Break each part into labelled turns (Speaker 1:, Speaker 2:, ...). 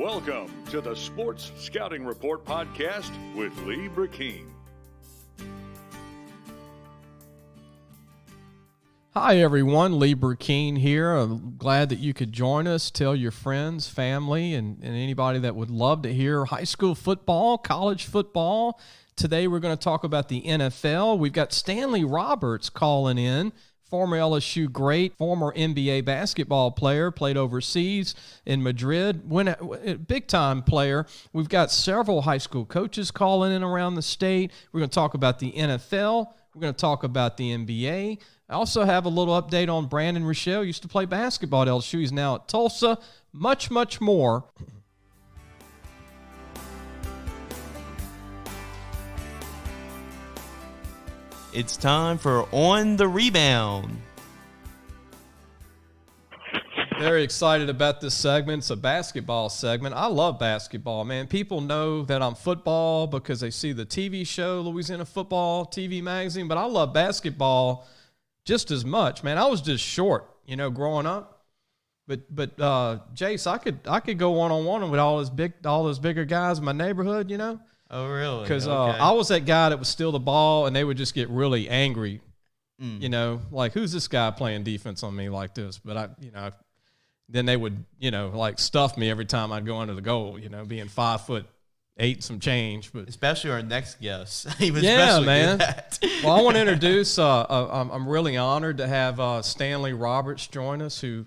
Speaker 1: Welcome to the Sports Scouting Report podcast with Lee Brecheen.
Speaker 2: Hi, everyone. Lee Brecheen here. I'm glad that you could join us. Tell your friends, family, and anybody that would love to hear high school football, college football. Today, we're going to talk about the NFL. We've got Stanley Roberts calling in, former LSU great, former NBA basketball player, played overseas in Madrid, big-time player. We've got several high school coaches calling in around the state. We're going to talk about the NFL. We're going to talk about the NBA. I also have a little update on Brandon Rochelle. Used to play basketball at LSU. He's now at Tulsa. Much, much more.
Speaker 3: It's time for On the Rebound.
Speaker 2: Very excited about this segment. It's a basketball segment. I love basketball, man. People know that I'm football because they see the TV show, Louisiana Football TV magazine, but I love basketball just as much, man. I was just short, growing up. But Jace, I could go one-on-one with all those bigger guys in my neighborhood,
Speaker 3: Oh, really?
Speaker 2: Because
Speaker 3: Okay.
Speaker 2: I was that guy that would steal the ball, and they would just get really angry. Like, who's this guy playing defense on me like this? But then they would, stuff me every time I'd go under the goal. Being 5'8" some change. But
Speaker 3: especially our next guest. He was
Speaker 2: yeah,
Speaker 3: especially
Speaker 2: man.
Speaker 3: good at.
Speaker 2: Well, I want to introduce. I'm really honored to have Stanley Roberts join us, who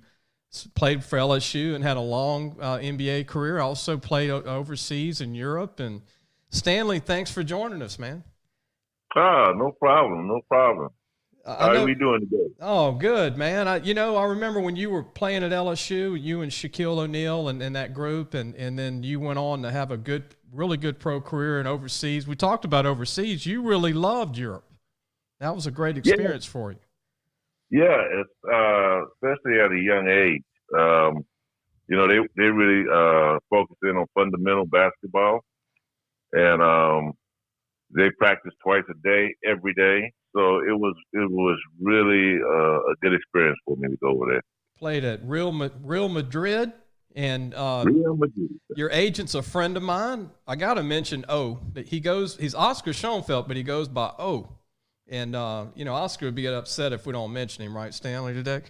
Speaker 2: played for LSU and had a long NBA career. Also played overseas in Europe. And Stanley, thanks for joining us, man.
Speaker 4: No problem. How are we doing today?
Speaker 2: Oh, good, man. I remember when you were playing at LSU, you and Shaquille O'Neal and that group, and then you went on to have a really good pro career in overseas. We talked about overseas. You really loved Europe. That was a great experience for you.
Speaker 4: Yeah, it's, especially at a young age. They really focus in on fundamental basketball, and they practice twice a day, every day. So it was really a good experience for me to go over there.
Speaker 2: Played at Real Madrid, and
Speaker 4: Real Madrid.
Speaker 2: Your agent's a friend of mine. I got to mention that he's Oscar Schoenfeld, but he goes by O. And Oscar would be upset if we don't mention him, right, Stanley, today?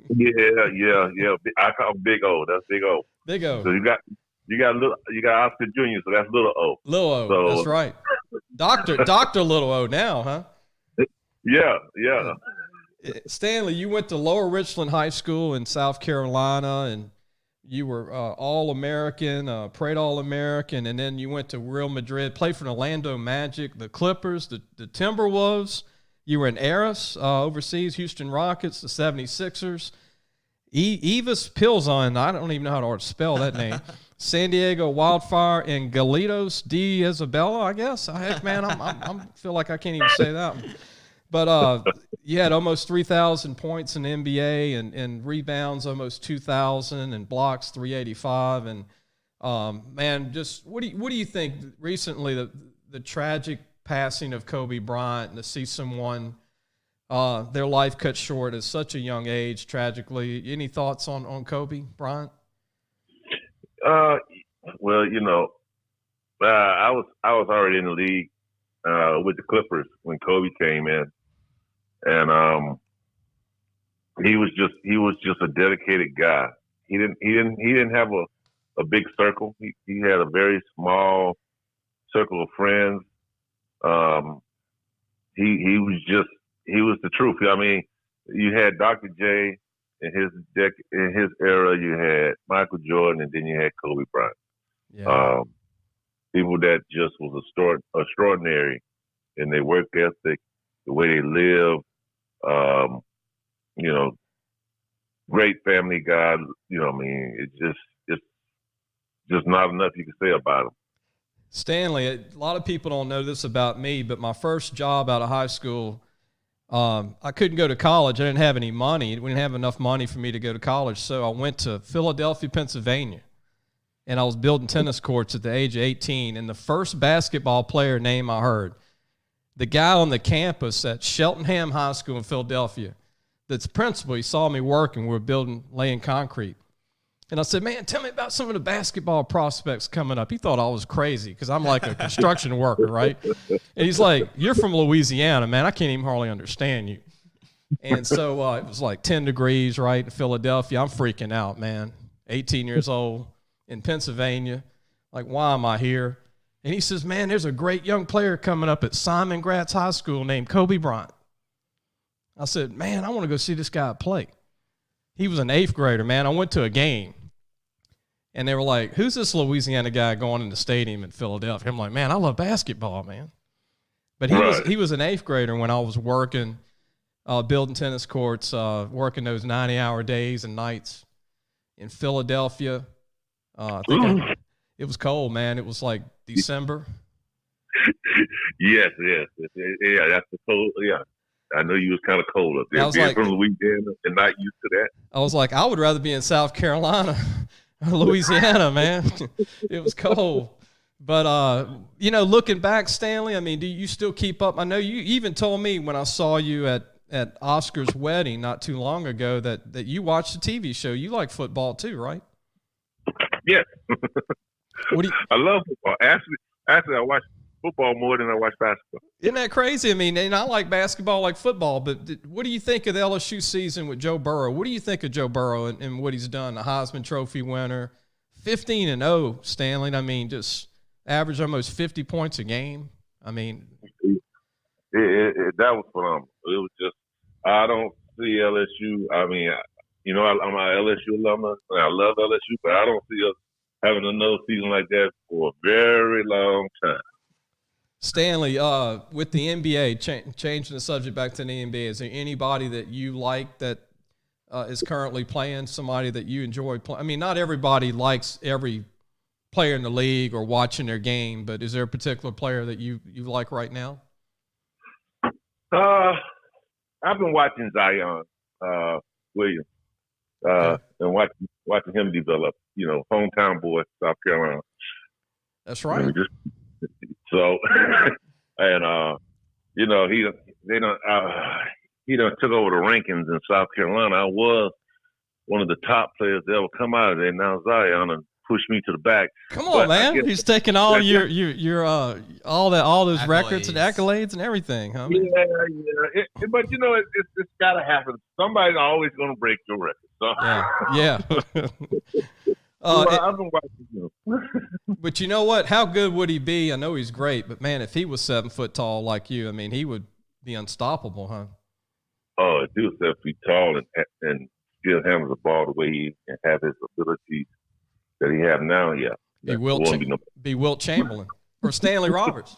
Speaker 4: Yeah. I call him Big O. That's Big O.
Speaker 2: Big O.
Speaker 4: So you got Oscar Jr. So that's Little O.
Speaker 2: Little O. That's right. Doctor Little O now, huh?
Speaker 4: Yeah.
Speaker 2: Stanley, you went to Lower Richland High School in South Carolina, and you were All-American, Parade All-American, and then you went to Real Madrid, played for the Orlando Magic, the Clippers, the Timberwolves. You were in Aris overseas, Houston Rockets, the 76ers. Evis Pilzon, I don't even know how to spell that name. San Diego Wildfire and Galitos de Isabella, I guess. Heck, man, I feel like I can't even say that one. But you had almost 3,000 points in the NBA and rebounds almost 2,000 and blocks 385. And man, just what do you think recently the tragic passing of Kobe Bryant, and to see someone their life cut short at such a young age tragically? Any thoughts on Kobe Bryant?
Speaker 4: Well, I was already in the league with the Clippers when Kobe came in. And he was just a dedicated guy. He didn't have a big circle. He had a very small circle of friends. He was the truth. I mean, you had Dr. J in his era. You had Michael Jordan, and then you had Kobe Bryant.
Speaker 2: Yeah.
Speaker 4: People that just was extraordinary in their work ethic, the way they live. Great family guy. It's just not enough you can say about him.
Speaker 2: Stanley, a lot of people don't know this about me, but my first job out of high school, I couldn't go to college. I didn't have any money. We didn't have enough money for me to go to college, so I went to Philadelphia, Pennsylvania, and I was building tennis courts at the age of 18, and the first basketball player name I heard, the guy on the campus at Cheltenham High School in Philadelphia, that's principal, he saw me working. We were laying concrete. And I said, man, tell me about some of the basketball prospects coming up. He thought I was crazy because I'm like a construction worker, right? And he's like, you're from Louisiana, man. I can't even hardly understand you. And so it was like 10 degrees, right, in Philadelphia. I'm freaking out, man. 18 years old in Pennsylvania. Like, why am I here? And he says, man, there's a great young player coming up at Simon Gratz High School named Kobe Bryant. I said, man, I want to go see this guy play. He was an 8th grader, man. I went to a game. And they were like, who's this Louisiana guy going in the stadium in Philadelphia? I'm like, man, I love basketball, man. But he was an 8th grader when I was working, building tennis courts, working those 90-hour days and nights in Philadelphia. It was cold, man. It was like December.
Speaker 4: Yes. Yeah, that's the cold. Yeah. I know you was kind of cold up there. Being from Louisiana and not used to that.
Speaker 2: I was like, I would rather be in South Carolina or Louisiana, man. It was cold. But, looking back, Stanley, I mean, do you still keep up? I know you even told me when I saw you at Oscar's wedding not too long ago that you watched the TV show. You like football too, right?
Speaker 4: Yes.
Speaker 2: I
Speaker 4: love football. Actually, I watch football more than I watch basketball.
Speaker 2: Isn't that crazy? I mean, and I like basketball like football, but what do you think of the LSU season with Joe Burrow? What do you think of Joe Burrow and what he's done? The Heisman Trophy winner, 15-0, Stanley. I mean, just average almost 50 points a game. I mean.
Speaker 4: That was phenomenal. It was just, I don't see LSU. I mean, I'm an LSU alumnus, and I love LSU, but I don't see us having another season like that for a very long time.
Speaker 2: Stanley, with the NBA, changing the subject back to the NBA, is there anybody that you like that is currently playing, somebody that you enjoy playing? I mean, not everybody likes every player in the league or watching their game, but is there a particular player that you like right now?
Speaker 4: I've been watching Zion Williams and watching him develop. Hometown boy, South Carolina.
Speaker 2: That's right.
Speaker 4: So, and he done took over the rankings in South Carolina. I was one of the top players that ever come out of there. Now Zion and pushed me to the back.
Speaker 2: Come on, man! He's taking all your all those
Speaker 3: accolades.
Speaker 2: Records and accolades and everything, huh?
Speaker 4: Yeah. But it's got to happen. Somebody's always going to break your record. So.
Speaker 2: Yeah.
Speaker 4: I've been watching him.
Speaker 2: But you know what? How good would he be? I know he's great, but man, if he was 7 foot tall like you, I mean, he would be unstoppable, huh?
Speaker 4: Oh, if he was 7 feet tall and still handles the ball the way he and have his abilities that he have now, yeah.
Speaker 2: Be Wilt Chamberlain or Stanley Roberts.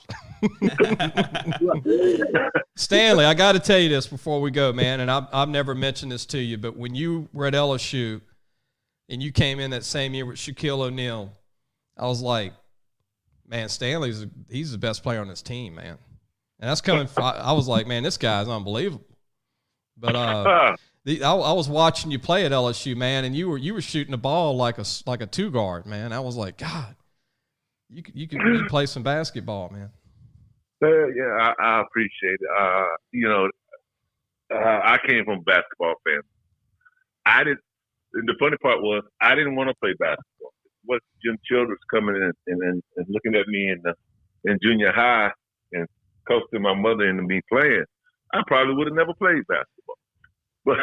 Speaker 2: Stanley, I got to tell you this before we go, man, and I've never mentioned this to you, but when you were at LSU and you came in that same year with Shaquille O'Neal, I was like, man, he's the best player on this team, man. And that's coming from, I was like, man, this guy's unbelievable. But I was watching you play at LSU, man, and you were shooting the ball like a two guard, man. I was like, God, you could play some basketball, man.
Speaker 4: Yeah, I appreciate it. I came from a basketball family. The funny part was I didn't want to play basketball. What Jim Childress coming in and looking at me in junior high and coaching my mother into me playing, I probably would have never played basketball. But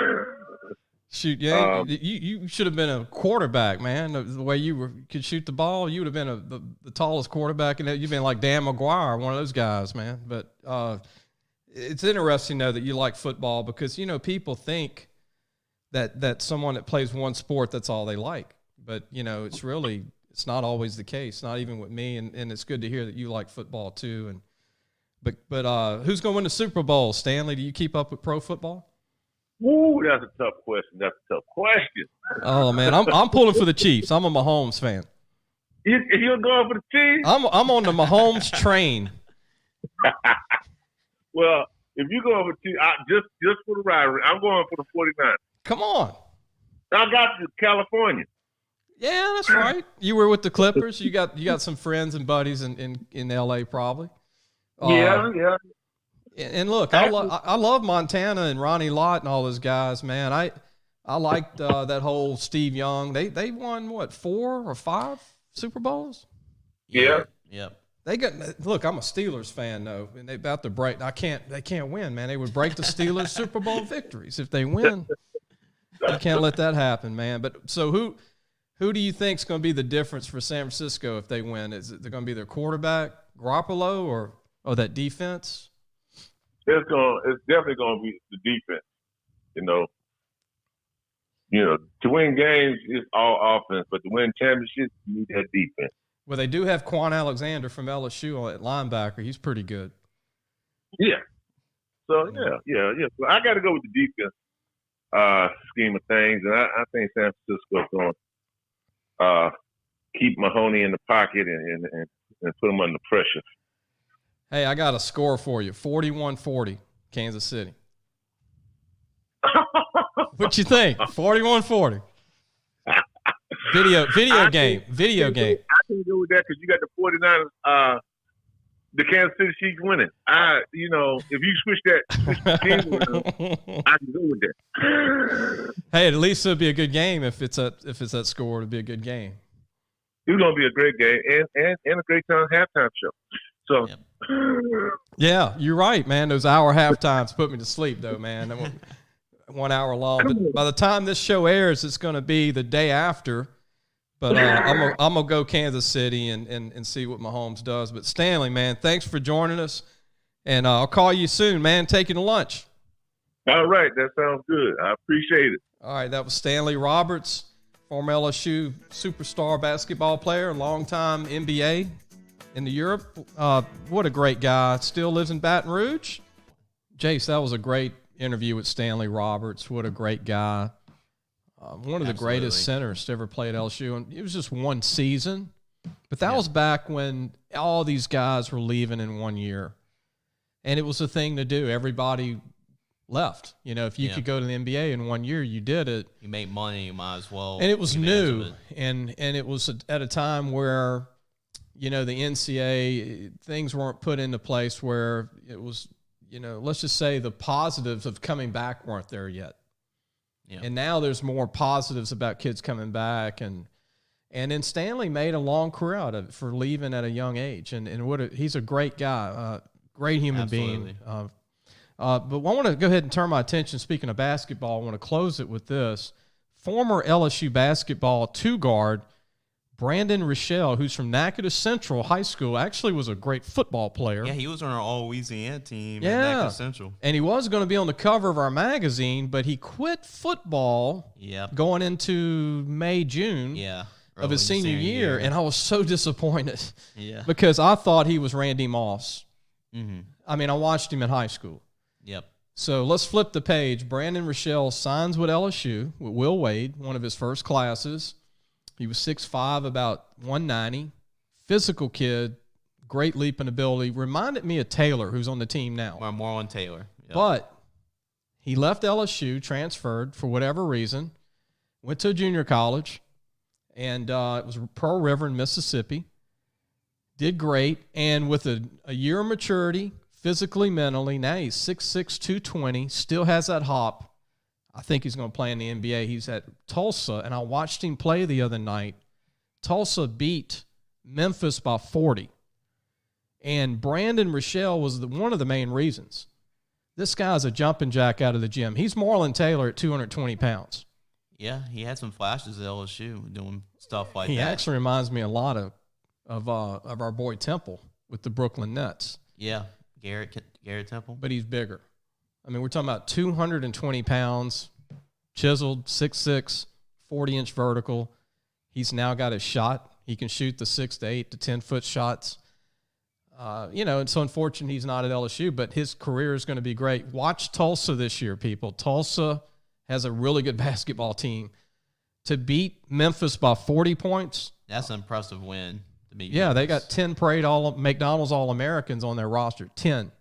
Speaker 2: shoot, yeah, you should have been a quarterback, man. The way you could shoot the ball, you would have been the tallest quarterback, and you've been like Dan McGuire, one of those guys, man. But it's interesting though that you like football because people think that someone that plays one sport, that's all they like. But, it's not always the case, not even with me. And it's good to hear that you like football too. But who's going to win the Super Bowl, Stanley? Do you keep up with pro football?
Speaker 4: Ooh, that's a tough question.
Speaker 2: Oh, man, I'm pulling for the Chiefs. I'm a Mahomes fan.
Speaker 4: You're going for the Chiefs?
Speaker 2: I'm on the Mahomes train.
Speaker 4: Well, if you're going for the Chiefs, just for the rivalry, I'm going for the 49ers.
Speaker 2: Come on.
Speaker 4: I got to California.
Speaker 2: Yeah, that's right. You were with the Clippers. You got some friends and buddies in LA probably.
Speaker 4: Yeah.
Speaker 2: And look, I love Montana and Ronnie Lott and all those guys, man. I liked that whole Steve Young. They won, what, 4 or 5 Super Bowls?
Speaker 4: Yeah.
Speaker 3: Yep.
Speaker 2: Look, I'm a Steelers fan though, and they about to break. They can't win, man. They would break the Steelers' Super Bowl victories if they win. You can't let that happen, man. But so who do you think is going to be the difference for San Francisco if they win? Is it going to be their quarterback, Garoppolo, or that defense?
Speaker 4: It's definitely going to be the defense. To win games is all offense, but to win championships, you need that defense.
Speaker 2: Well, they do have Quan Alexander from LSU at linebacker. He's pretty good.
Speaker 4: Yeah. So, yeah. So I got to go with the defense scheme of things, and I think San Francisco's going to keep Mahoney in the pocket and put him under pressure.
Speaker 2: Hey, I got a score for you, 41-40, Kansas City. What you think? 41-40. Video game.
Speaker 4: I can go with that because you got the 49ers. The Kansas City Chiefs winning. If you switch that team around, I can go with that.
Speaker 2: Hey, at least it'll be a good game if it's that score. It'll be a good game.
Speaker 4: It's gonna be a great game and a great halftime show. So,
Speaker 2: yeah, you're right, man. Those hour halftimes put me to sleep, though, man. 1 hour long. But by the time this show airs, it's going to be the day after. But I'm gonna go Kansas City and see what Mahomes does. But Stanley, man, thanks for joining us, and I'll call you soon, man. Take you to lunch.
Speaker 4: All right, that sounds good. I appreciate it.
Speaker 2: All right, that was Stanley Roberts, former LSU superstar basketball player, longtime NBA in the Europe. What a great guy. Still lives in Baton Rouge. Jace, that was a great interview with Stanley Roberts. What a great guy. One of the greatest centers to ever play at LSU. And it was just one season. But that was back when all these guys were leaving in 1 year. And it was a thing to do. Everybody left. If you could go to the NBA in 1 year, you did it.
Speaker 3: You make money, you might as well.
Speaker 2: And it was new. And it was at a time where, the NCAA, things weren't put into place where it was, let's just say the positives of coming back weren't there yet. Yeah. And now there's more positives about kids coming back. And then Stanley made a long career out of it for leaving at a young age. And he's a great guy, great human being. But I want to go ahead and turn my attention, speaking of basketball, I want to close it with this. Former LSU basketball two-guard Brandon Rochelle, who's from Natchitoches Central High School, actually was a great football player.
Speaker 3: Yeah, he was on our All-Louisiana team at Natchitoches Central.
Speaker 2: And he was going to be on the cover of our magazine, but he quit football going into May, June of his senior year, and I was so disappointed because I thought he was Randy Moss. Mm-hmm. I mean, I watched him in high school.
Speaker 3: Yep.
Speaker 2: So let's flip the page. Brandon Rochelle signs with LSU, with Will Wade, one of his first classes. He was 6'5", about 190, physical kid, great leaping ability. Reminded me of Taylor, who's on the team now.
Speaker 3: Marlon Taylor. Yep.
Speaker 2: But he left LSU, transferred for whatever reason, went to a junior college, and it was Pearl River in Mississippi. Did great, and with a year of maturity, physically, mentally, now he's 6'6", 220, still has that hop. I think he's going to play in the NBA. He's at Tulsa, and I watched him play the other night. Tulsa beat Memphis by 40. And Brandon Rochelle was one of the main reasons. This guy's a jumping jack out of the gym. He's Marlon Taylor at 220 pounds.
Speaker 3: Yeah, he had some flashes at LSU doing stuff like that.
Speaker 2: He actually reminds me a lot of our boy Temple with the Brooklyn Nets.
Speaker 3: Yeah, Garrett Temple.
Speaker 2: But he's bigger. I mean, we're talking about 220 pounds, chiseled, 6'6", 40-inch vertical. He's now got his shot. He can shoot the 6 to 8 to 10-foot shots. It's so unfortunate he's not at LSU, but his career is going to be great. Watch Tulsa this year, people. Tulsa has a really good basketball team. To beat Memphis by 40 points.
Speaker 3: That's an impressive win. To beat
Speaker 2: Memphis. They got 10 parade McDonald's All-Americans on their roster, 10.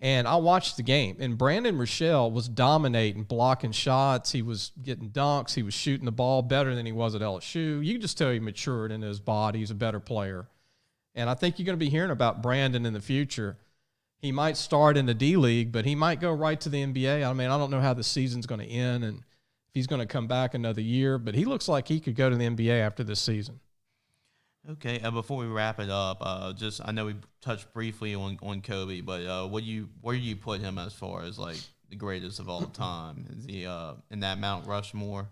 Speaker 2: And I watched the game, and Brandon Rochelle was dominating, blocking shots. He was getting dunks. He was shooting the ball better than he was at LSU. You can just tell he matured into his body. He's a better player. And I think you're going to be hearing about Brandon in the future. He might start in the D-League, but he might go right to the NBA. I mean, I don't know how the season's going to end and he's going to come back another year. But he looks like he could go to the NBA after this season.
Speaker 3: Okay, before we wrap it up, I know we touched briefly on Kobe, but where do you put him as far as like the greatest of all time? Is he in that Mount Rushmore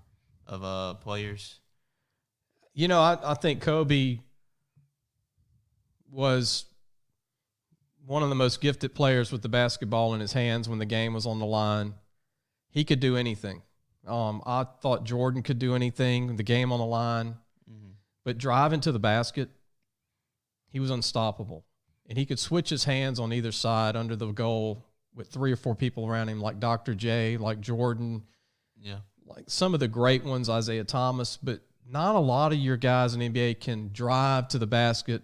Speaker 3: of players?
Speaker 2: You know, I think Kobe was one of the most gifted players with the basketball in his hands when the game was on the line. He could do anything. I thought Jordan could do anything, the game on the line. But driving to the basket, he was unstoppable. And he could switch his hands on either side under the goal with 3 or 4 people around him, like Dr. J, like Jordan, like some of the great ones, Isaiah Thomas. But not a lot of your guys in the NBA can drive to the basket.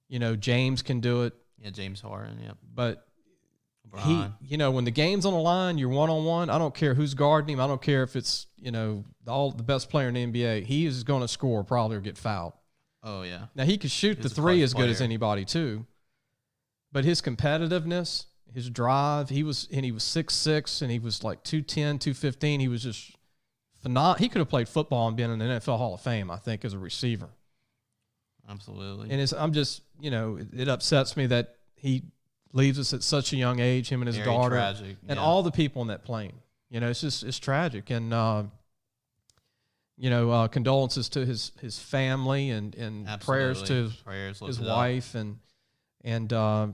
Speaker 2: You know, James can do it.
Speaker 3: Yeah, James Harden, yeah.
Speaker 2: But when the game's on the line, you're one-on-one, I don't care who's guarding him. I don't care if it's, all the best player in the NBA. He is going to score probably or get fouled.
Speaker 3: Oh, yeah.
Speaker 2: Now, he could shoot the three as good as anybody, too. But his competitiveness, his drive, he was 6'6", and he was like 210, 215. He was just phenomenal. He could have played football and been in the NFL Hall of Fame, I think, as a receiver.
Speaker 3: Absolutely.
Speaker 2: And I'm just, it upsets me that he leaves us at such a young age, him and his daughter.
Speaker 3: Tragic,
Speaker 2: and all the people in that plane. It's tragic. And, condolences to his family and prayers to his wife. I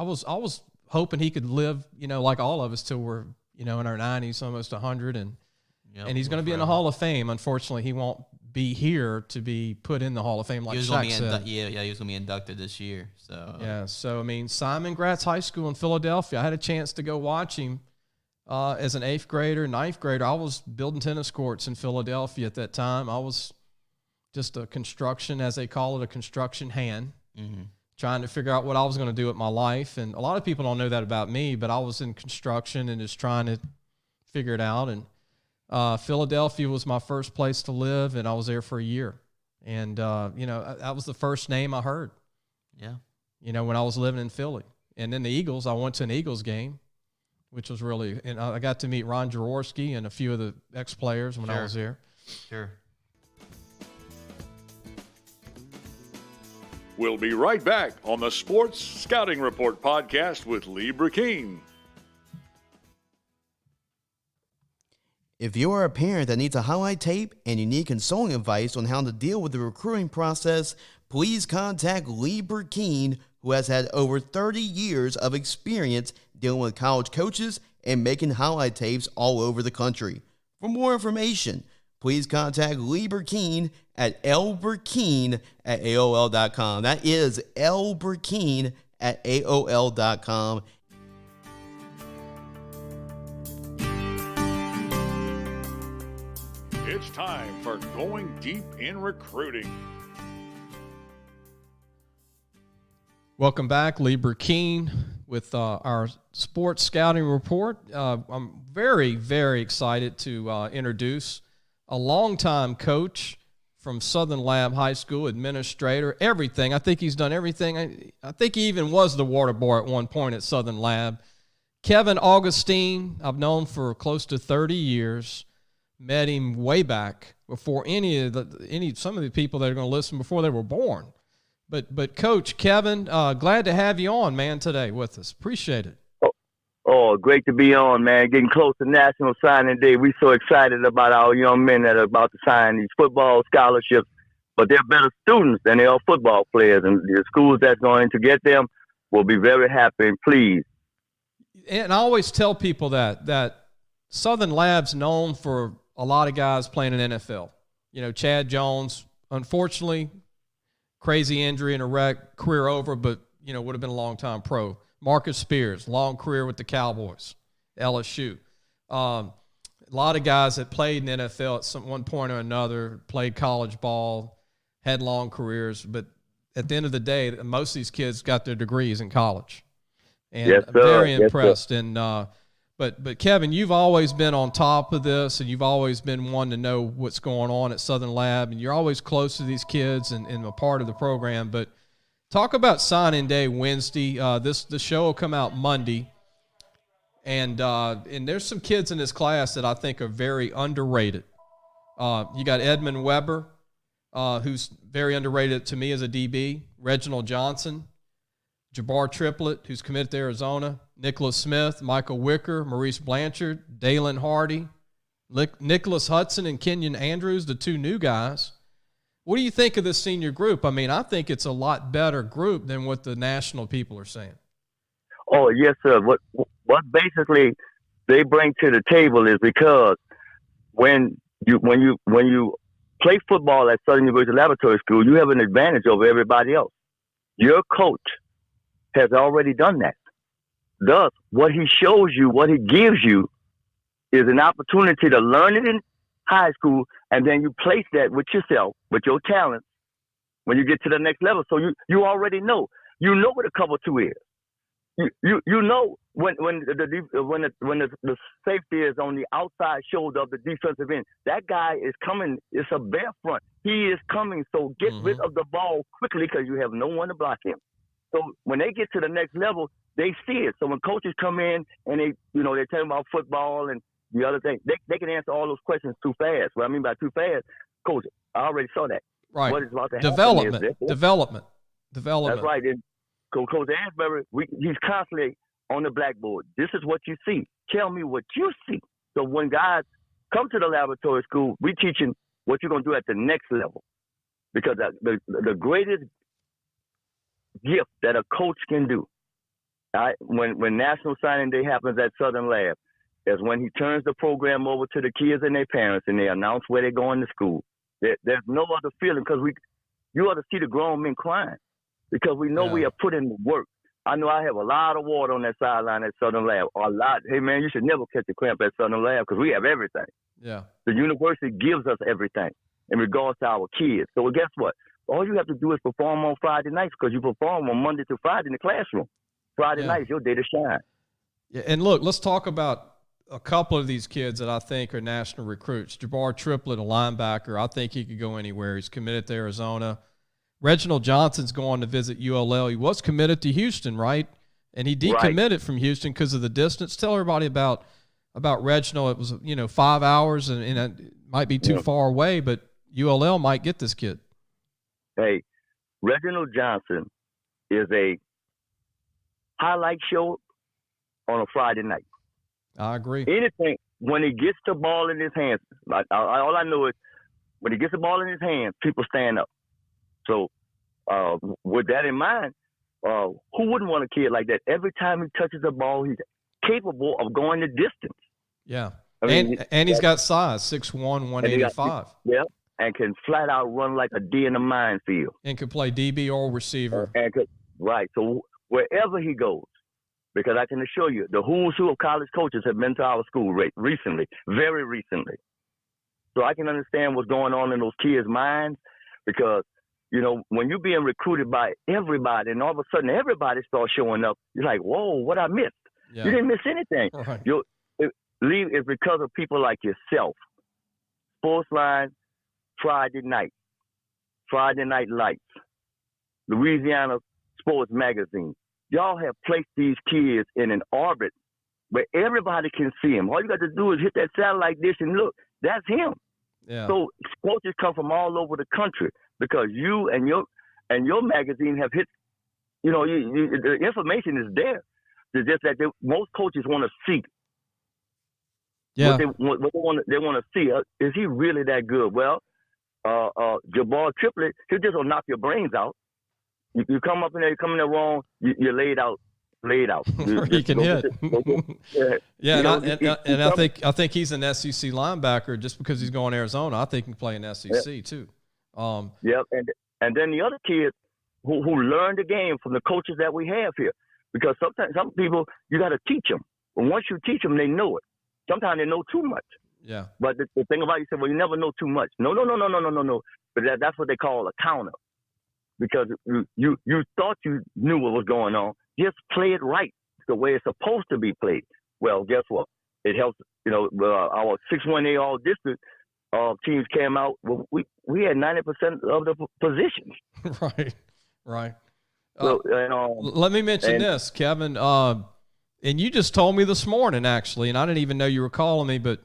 Speaker 2: was hoping he could live, like all of us till we're, in our 90s, almost 100. And he's going to be in the Hall of Fame. Unfortunately, he won't be here to be put in the Hall of Fame like Shaq said.
Speaker 3: He was going to be inducted this year.
Speaker 2: Simon Gratz High School in Philadelphia, I had a chance to go watch him as an 8th grader, 9th grader. I was building tennis courts in Philadelphia at that time. I was just a construction, as they call it, a construction hand, trying to figure out what I was going to do with my life. And a lot of people don't know that about me, but I was in construction and just trying to figure it out. And Philadelphia was my first place to live, and I was there for a year. And, that was the first name I heard.
Speaker 3: Yeah.
Speaker 2: When I was living in Philly. And then the Eagles, I went to an Eagles game, which was really – and I got to meet Ron Jaworski and a few of the ex-players when I was there.
Speaker 3: Sure.
Speaker 1: We'll be right back on the Sports Scouting Report podcast with Lee Brecheen.
Speaker 5: If you are a parent that needs a highlight tape and you need consulting advice on how to deal with the recruiting process, please contact Lee Brecheen, who has had over 30 years of experience dealing with college coaches and making highlight tapes all over the country. For more information, please contact Lee Brecheen at lbrecheen@aol.com. That is lbrecheen@aol.com.
Speaker 1: It's time for Going Deep in Recruiting.
Speaker 2: Welcome back, Lee Brecheen, with our Sports Scouting Report. I'm very, very excited to introduce a longtime coach from Southern Lab High School, administrator, everything. I think he's done everything. I think he even was the water boy at one point at Southern Lab. Kevin Augustine, I've known for close to 30 years. Met him way back before some of the people that are going to listen before they were born. But Coach Kevin, glad to have you on, man, today with us. Appreciate it.
Speaker 6: Oh, great to be on, man. Getting close to National Signing Day. We're so excited about our young men that are about to sign these football scholarships. But they're better students than they are football players. And the schools that's going to get them will be very happy and pleased.
Speaker 2: And I always tell people that Southern Lab's known for a lot of guys playing in NFL. Chad Jones, unfortunately, crazy injury and a wreck, career over, but, would have been a long-time pro. Marcus Spears, long career with the Cowboys, LSU. A lot of guys that played in the NFL at one point or another, played college ball, had long careers, but at the end of the day, most of these kids got their degrees in college. And
Speaker 6: yes,
Speaker 2: I'm very
Speaker 6: yes,
Speaker 2: impressed.
Speaker 6: Sir.
Speaker 2: And But Kevin, you've always been on top of this, and you've always been one to know what's going on at Southern Lab, and you're always close to these kids and a part of the program. But talk about signing day Wednesday. The show will come out Monday, And there's some kids in this class that I think are very underrated. You got Edmund Weber, who's very underrated to me as a DB. Reginald Johnson, Jabbar Triplett, who's committed to Arizona. Nicholas Smith, Michael Wicker, Maurice Blanchard, Dalen Hardy, Nicholas Hudson, and Kenyon Andrews, the two new guys. What do you think of this senior group? I mean, I think it's a lot better group than what the national people are saying.
Speaker 6: Oh, yes, sir. What basically they bring to the table is because when you play football at Southern University Laboratory School, you have an advantage over everybody else. Your coach has already done that. Thus, what he shows you, what he gives you, is an opportunity to learn it in high school, and then you place that with yourself, with your talents, when you get to the next level. So you already know. You know what a cover two is. You know when the safety is on the outside shoulder of the defensive end, that guy is coming. It's a bare front. He is coming. So get rid of the ball quickly because you have no one to block him. So when they get to the next level, they see it. So when coaches come in and they're talking about football and the other thing, they can answer all those questions too fast. What I mean by too fast, coach, I already saw that.
Speaker 2: Right.
Speaker 6: What is about to
Speaker 2: development.
Speaker 6: happen is
Speaker 2: Development.
Speaker 6: That's right. And Coach Asbury, he's constantly on the blackboard. This is what you see. Tell me what you see. So when guys come to the laboratory school, we teaching what you're going to do at the next level. Because the greatest gift that a coach can do, right, when National Signing Day happens at Southern Lab, is when he turns the program over to the kids and their parents and they announce where they're going to school. There's no other feeling because you ought to see the grown men crying because we know we are putting the work. I know I have a lot of water on that sideline at Southern Lab. A lot. Hey, man, you should never catch a cramp at Southern Lab because we have everything.
Speaker 2: Yeah.
Speaker 6: The university gives us everything in regards to our kids. So guess what? All you have to do is perform on Friday nights because you perform on Monday to Friday in the classroom. Friday night is your day to shine.
Speaker 2: Yeah, and look, let's talk about a couple of these kids that I think are national recruits. Jabbar Triplett, a linebacker. I think he could go anywhere. He's committed to Arizona. Reginald Johnson's going to visit ULL. He was committed to Houston, right? And he decommitted from Houston because of the distance. Tell everybody about Reginald. It was 5 hours, and it might be too far away, but ULL might get this kid.
Speaker 6: Hey, Reginald Johnson is a highlight show on a Friday night.
Speaker 2: I agree.
Speaker 6: Anything, when he gets the ball in his hands, all I know is when he gets the ball in his hands, people stand up. So with that in mind, who wouldn't want a kid like that? Every time he touches the ball, he's capable of going the distance.
Speaker 2: Yeah.
Speaker 6: I mean,
Speaker 2: and he's got size, 6'1", 185.
Speaker 6: Yeah, and can flat out run like a D in a minefield.
Speaker 2: And can play DB or receiver.
Speaker 6: Right. So wherever he goes, because I can assure you, the who's who of college coaches have been to our school recently, very recently. So I can understand what's going on in those kids' minds because, when you're being recruited by everybody and all of a sudden everybody starts showing up, you're like, whoa, what I missed? Yeah. You didn't miss anything.
Speaker 2: Right.
Speaker 6: It's because of people like yourself. Sportsline, Friday Night Lights, Louisiana Sports Magazine. Y'all have placed these kids in an orbit where everybody can see him. All you got to do is hit that satellite dish and look. That's him.
Speaker 2: Yeah. So
Speaker 6: coaches come from all over the country because you and your magazine have hit. The information is there. It's just that most coaches want to see.
Speaker 2: Yeah.
Speaker 6: What they want to see is he really that good? Well, Jabbar Triplett, he'll just knock your brains out. You come up in there, you come in there wrong, you're laid out.
Speaker 2: He can hit. I think he's an SEC linebacker just because he's going to Arizona. I think he can play in SEC too.
Speaker 6: And then the other kids who learn the game from the coaches that we have here, because sometimes some people you got to teach them. But once you teach them, they know it. Sometimes they know too much.
Speaker 2: Yeah.
Speaker 6: But the thing about it, you say, well, you never know too much. No. But that's what they call a counter. Because you thought you knew what was going on. Just play it right the way it's supposed to be played. Well, guess what? It helps. Our 6-1A all district teams came out. Well, we had 90% of the positions.
Speaker 2: Right.
Speaker 6: So,
Speaker 2: let me mention this, Kevin. And you just told me this morning, actually, and I didn't even know you were calling me, but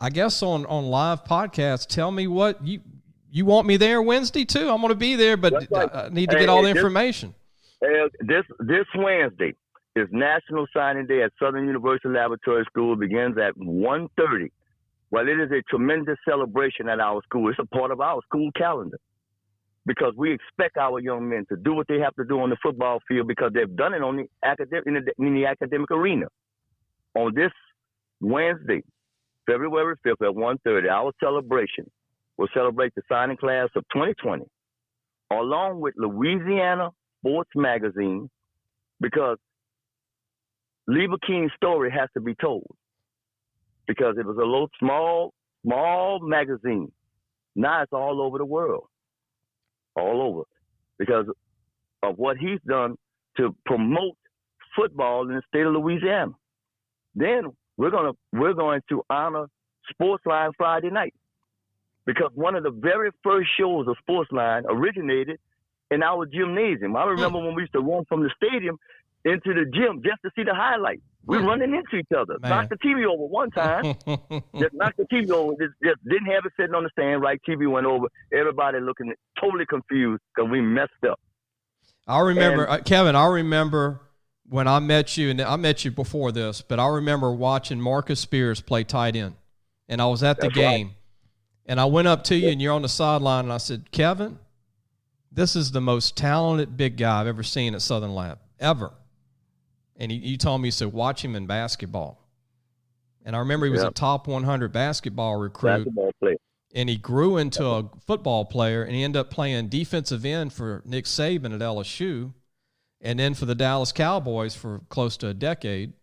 Speaker 2: I guess on live podcast, tell me what you want me there Wednesday too. I'm going to be there, but
Speaker 6: right.
Speaker 2: I need to get all the information.
Speaker 6: This Wednesday is National Signing Day at Southern University Laboratory School. It begins at 1:30. Well, it is a tremendous celebration at our school. It's a part of our school calendar because we expect our young men to do what they have to do on the football field because they've done it on the in the academic arena. On this Wednesday, February 5th at 1:30, our celebration will celebrate the signing class of 2020, along with Louisiana Sports Magazine, because Lee Brecheen's story has to be told. Because it was a little small magazine. Now it's all over the world. All over. Because of what he's done to promote football in the state of Louisiana. Then we're going to honor Sportsline Friday night. Because one of the very first shows of Sportsline originated in our gymnasium. I remember when we used to run from the stadium into the gym just to see the highlights. We're running into each other.
Speaker 2: Man.
Speaker 6: Knocked the TV over one time. Just knocked the TV over. Just didn't have it sitting on the stand right. TV went over. Everybody looking totally confused because we messed up.
Speaker 2: I remember, Kevin, I remember when I met you, and I met you before this, but I remember watching Marcus Spears play tight end. And I was at the game. Right. And I went up to you, and you're on the sideline, and I said, Kevin, this is the most talented big guy I've ever seen at Southern Lab, ever. And you told me, you said, watch him in basketball. And I remember he was a top 100 basketball recruit.
Speaker 6: Basketball player.
Speaker 2: And he grew into a football player, and he ended up playing defensive end for Nick Saban at LSU, and then for the Dallas Cowboys for close to a decade.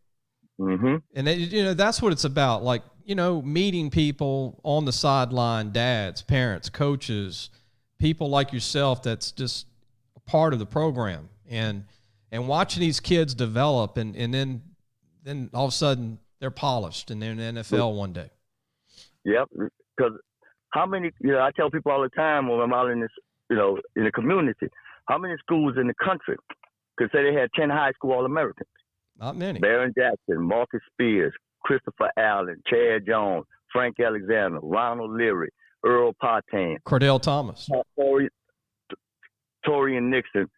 Speaker 6: Mm-hmm.
Speaker 2: And, that's what it's about, like, meeting people on the sideline, dads, parents, coaches, people like yourself that's just a part of the program. And watching these kids develop, and then all of a sudden they're polished and they're in the NFL one day.
Speaker 6: Yep, because how many? I tell people all the time when I'm out in this, in the community, how many schools in the country could say they had 10 high school All-Americans?
Speaker 2: Not many.
Speaker 6: Baron Jackson, Marcus Spears, Christopher Allen, Chad Jones, Frank Alexander, Ronald Leary, Earl Partain,
Speaker 2: Cordell Thomas,
Speaker 6: Torian Nixon,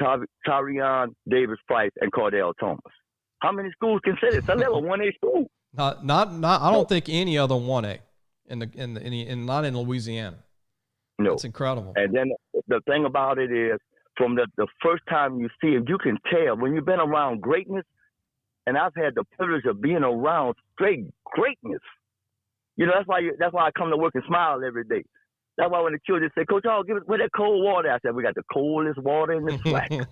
Speaker 6: Tyrion Davis Price, and Cordell Thomas. How many schools can say this? Some level 1A school.
Speaker 2: Not. I don't think any other 1A not in Louisiana.
Speaker 6: No,
Speaker 2: it's incredible.
Speaker 6: And then the thing about it is, from the first time you see it, you can tell when you've been around greatness. And I've had the privilege of being around straight greatness. That's why I come to work and smile every day. That's why when the children say, Coach, give us that cold water. I said, we got the coldest water in the swag.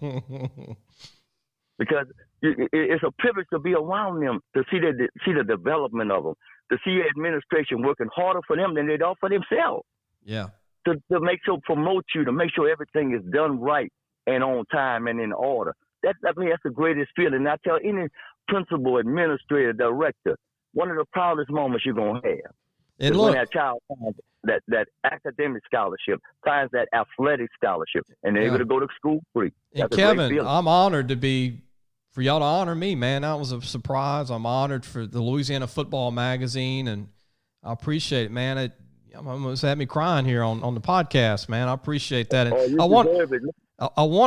Speaker 6: Because it's a privilege to be around them, to see the development of them, to see your administration working harder for them than they do for themselves.
Speaker 2: Yeah.
Speaker 6: To make sure, promote you, to make sure everything is done right and on time and in order. That's the greatest feeling. And I tell any principal, administrator, director, one of the proudest moments you're going to have.
Speaker 2: And
Speaker 6: when that child finds that academic scholarship, finds that athletic scholarship, and they're able to go to school free.
Speaker 2: And Kevin, I'm honored for y'all to honor me, man. That was a surprise. I'm honored for the Louisiana Football Magazine, and I appreciate it, man. Almost had me crying here on the podcast, man. I appreciate that. And I want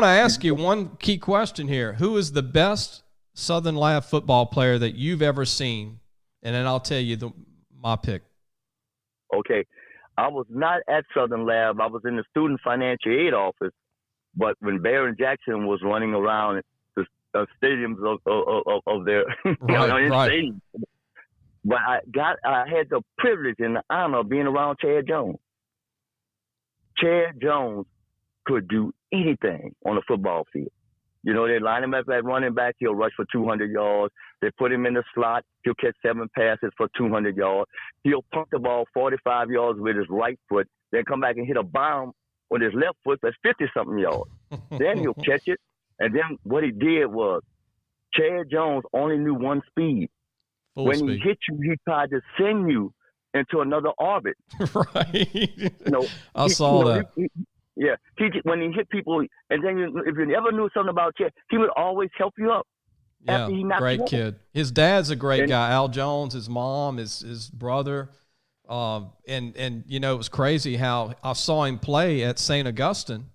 Speaker 2: to ask you one key question here. Who is the best Southern Lab football player that you've ever seen? And then I'll tell you my pick.
Speaker 6: Okay. I was not at Southern Lab. I was in the student financial aid office. But when Baron Jackson was running around the stadiums of their stadiums, but I had the privilege and the honor of being around Chad Jones. Chad Jones could do anything on the football field. They line him up at running back. He'll rush for 200 yards. They put him in the slot. He'll catch 7 passes for 200 yards. He'll pump the ball 45 yards with his right foot, then come back and hit a bomb with his left foot that's 50-something yards. Then he'll catch it. And then what he did was, Chad Jones only knew one speed. When he hit you, he tried to send you into another orbit.
Speaker 2: Right. I saw that.
Speaker 6: When he hit people, and then if you ever knew something about Chad, he would always help you up.
Speaker 2: Yeah,
Speaker 6: after he knocked
Speaker 2: great
Speaker 6: him out.
Speaker 2: kid. His dad's a great
Speaker 6: And-
Speaker 2: guy. Al Jones, his mom, his brother. And you know, it was crazy how I saw him play at St. Augustine